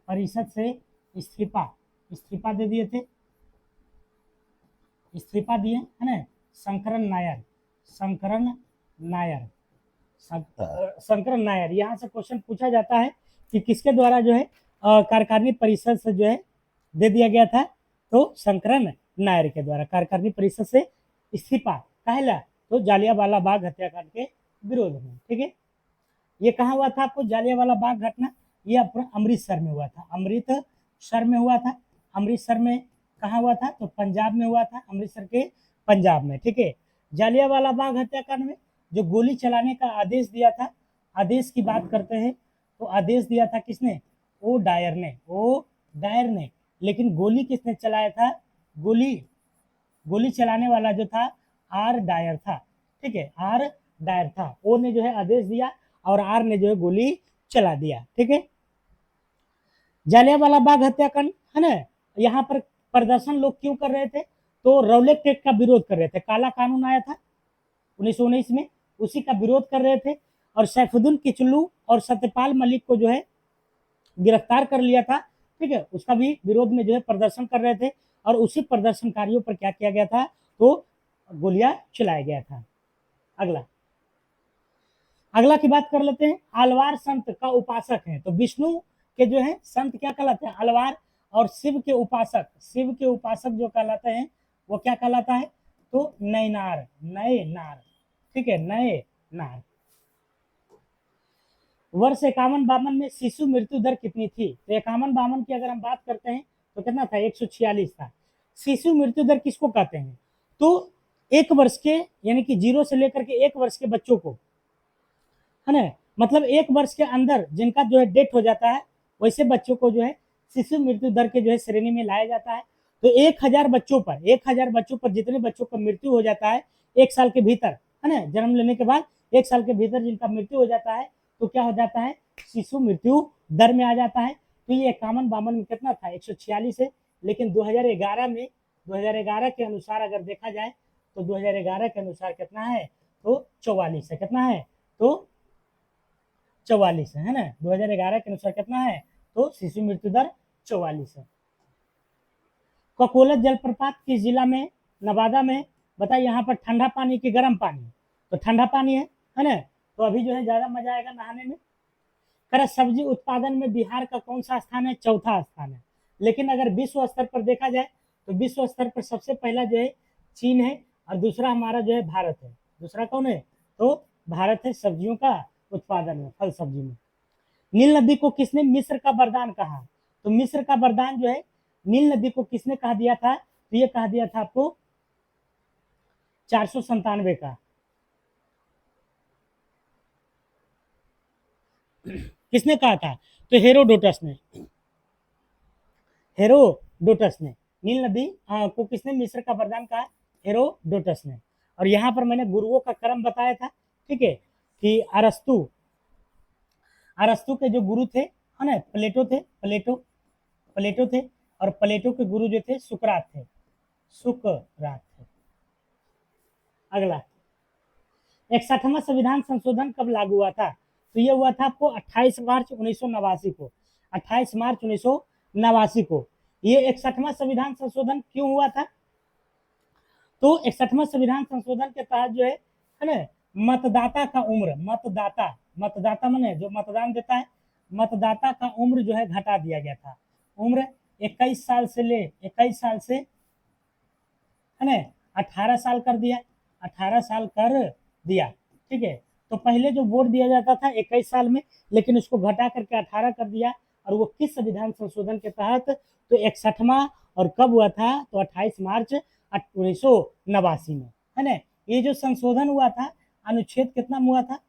परिषद से इस्तीफा, इस्तीफा दे दिए थे, इस्तीफा दिए, है ना, शंकरन नायर, शंकरन नायर, शंकरन नायर। यहाँ से क्वेश्चन पूछा जाता है कि किसके द्वारा जो है कार्यकारिणी परिषद से जो है दे दिया गया था, तो शंकरन नायर के द्वारा कार्यकारिणी परिषद से इस्तीफा, कहला तो जालियांवाला बाग हत्याकांड के विरोध में। ठीक है, ये कहाँ हुआ था आपको, जालियांवाला बाग घटना, ये अपना अमृतसर में हुआ था, अमृतसर में हुआ था। अमृतसर में कहाँ हुआ था, तो पंजाब में हुआ था, अमृतसर के पंजाब में। ठीक है, जालियांवाला बाग हत्याकांड में जो गोली चलाने का आदेश दिया था, आदेश की बात करते हैं तो आदेश दिया था किसने? ओ डायर ने, ओ डायर ने। लेकिन गोली किसने चलाया था? गोली गोली चलाने वाला जो था आर डायर था। ठीक है, आर डायर था। ओ ने जो है आदेश दिया और आर ने जो है गोली चला दिया। ठीक है, जालियांवाला बाग हत्याकांड है ना, यहाँ पर प्रदर्शन लोग क्यों कर रहे थे? तो रौलट एक्ट का विरोध कर रहे थे। काला कानून आया था 1919 में, उसी का विरोध कर रहे थे। और सैफुद्दीन किचलू और सत्यपाल मलिक को जो है गिरफ्तार कर लिया था। ठीक है, उसका भी विरोध में जो है प्रदर्शन कर रहे थे और उसी प्रदर्शनकारियों पर क्या किया गया था? तो गोलियां चलाया गया था। अगला अगला की बात कर लेते हैं। आलवार संत का उपासक है, तो विष्णु के जो है संत क्या कहलाते हैं? आलवार। और शिव के उपासक जो कहलाते हैं वो क्या कहलाता है? तो नयनार, नए नार। ठीक है, नए नार। वर्ष 51-52 में शिशु मृत्यु दर कितनी थी? तो 51-52 की अगर हम बात करते हैं तो कितना था? 146 था। शिशु मृत्यु दर किसको कहते हैं? तो 1 वर्ष के, यानी कि 0 से लेकर के 1 वर्ष के बच्चों को, है ना, मतलब 1 वर्ष के अंदर जिनका जो है डेथ हो जाता है, वैसे बच्चों को जो है शिशु मृत्यु दर के जो है श्रेणी में लाया जाता है। तो 1,000 बच्चों पर जितने बच्चों का मृत्यु हो जाता है 1 साल के भीतर, है ना, जन्म लेने के बाद 1 साल के भीतर जिनका मृत्यु हो जाता है, तो क्या हो जाता है? शिशु मृत्यु दर में आ जाता है। तो ये 51-52 में कितना था? 146 है। लेकिन 2011 के अनुसार अगर देखा जाए तो 2011 के अनुसार कितना है? तो 44 है। कितना है? तो 44 है ना। 2011 के अनुसार कितना है? तो शिशु मृत्यु दर 44 है। ककोलत जलप्रपात किस जिला में? नवादा में। बताइए, यहाँ पर ठंडा पानी की गर्म पानी? तो ठंडा पानी है ना। तो अभी जो है ज्यादा मजा आएगा नहाने में। कर सब्जी उत्पादन में बिहार का कौन सा स्थान है? चौथा स्थान है। लेकिन अगर विश्व स्तर पर देखा जाए तो विश्व स्तर पर सबसे पहला जो है चीन है और दूसरा हमारा जो है भारत है। दूसरा कौन है? तो भारत है सब्जियों का उत्पादन में, फल सब्जी में। नील नदी को किसने मिस्र का वरदान कहा? तो मिस्र का वरदान जो है नील नदी को किसने कहा दिया था? तो ये कहा दिया था आपको 497 का। किसने कहा था? तो हेरोडोटस ने नील नदी को किसने मिस्र का वरदान कहा? हेरोडोटस ने। और यहाँ पर मैंने गुरुओं का क्रम बताया था। ठीक है, कि अरस्तु के जो गुरु थे, है ना, प्लेटो थे। और प्लेटो के गुरु जो थे सुकरात थे। अगला 61वां संविधान संशोधन कब लागू हुआ था? तो ये हुआ था आपको 28 मार्च 1989 को। 28 मार्च 1989 को ये 61वां संविधान संशोधन क्यों हुआ था? तो 61वां संविधान संशोधन के तहत जो है ना, मतदाता का उम्र, मतदाता माने जो मतदान देता है, मतदाता का उम्र जो है घटा दिया गया था। उम्र 21 साल से है ना 18 साल कर दिया। 18 साल कर दिया। ठीक है, तो पहले जो वोट दिया जाता था 21 साल में, लेकिन उसको घटा करके 18 कर दिया। और वो किस संविधान संशोधन के तहत? तो 61वां। और कब हुआ था? तो 28 मार्च 1989 में, है ना। ये जो संशोधन हुआ था, अनुच्छेद कितना हुआ था?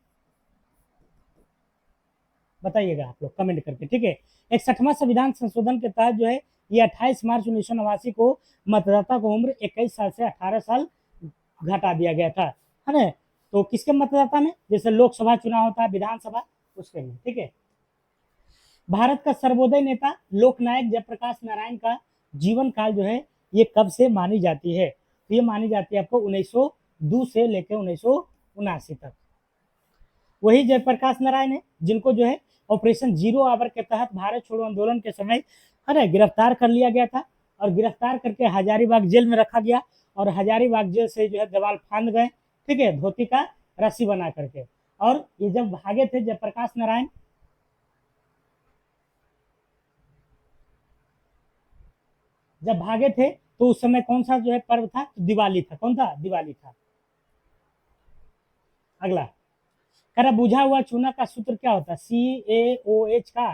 बताइएगा आप लोग कमेंट करके। ठीक है, 61वां संविधान संशोधन के तहत जो है ये 28 मार्च 1989 को मतदाता को उम्र 21 साल से 18 साल घटा दिया गया था, है ना। तो किसके मतदाता में? जैसे लोकसभा चुनाव होता है, विधानसभा, उसके में। ठीक है, भारत का सर्वोदय नेता लोकनायक जयप्रकाश नारायण का जीवन काल जो है ये कब से मानी जाती है? तो ये मानी जाती है आपको 1902 से लेकर 1979 तक। वही जयप्रकाश नारायण है जिनको जो है ऑपरेशन जीरो आवर के तहत भारत छोड़ो आंदोलन के समय, है ना, गिरफ्तार कर लिया गया था। और गिरफ्तार करके हजारीबाग जेल में रखा गया और हजारीबाग जेल से जो है दवाल फांद गए। ठीक है, धोती का रस्सी बना करके। और ये जब भागे थे जयप्रकाश नारायण, जब भागे थे तो उस समय कौन सा जो है पर्व था? तो दिवाली था। कौन था? दिवाली था। अगला करा बुझा हुआ चूना का सूत्र क्या होता है? CaOH का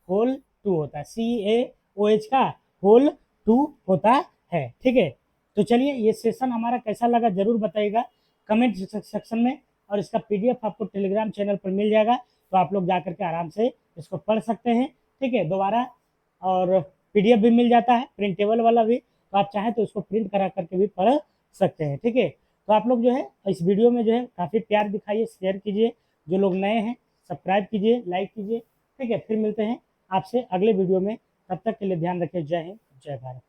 होल 2 होता है। CaOH का होल 2 होता है। ठीक है, तो चलिए ये सेशन हमारा कैसा लगा जरूर बताइएगा कमेंट सेक्शन में। और इसका PDF आपको टेलीग्राम चैनल पर मिल जाएगा, तो आप लोग जा करके आराम से इसको पढ़ सकते हैं। ठीक है, दोबारा और PDF भी मिल जाता है, प्रिंटेबल वाला भी, तो आप चाहें तो इसको प्रिंट करा करके भी पढ़ सकते हैं। ठीक है, तो आप लोग जो है इस वीडियो में जो है काफ़ी प्यार दिखाइए, शेयर कीजिए, जो लोग नए हैं सब्सक्राइब कीजिए, लाइक कीजिए। ठीक है, फिर मिलते हैं आपसे अगले वीडियो में, तब तक के लिए ध्यान रखिए। जय हिंद, जय भारत।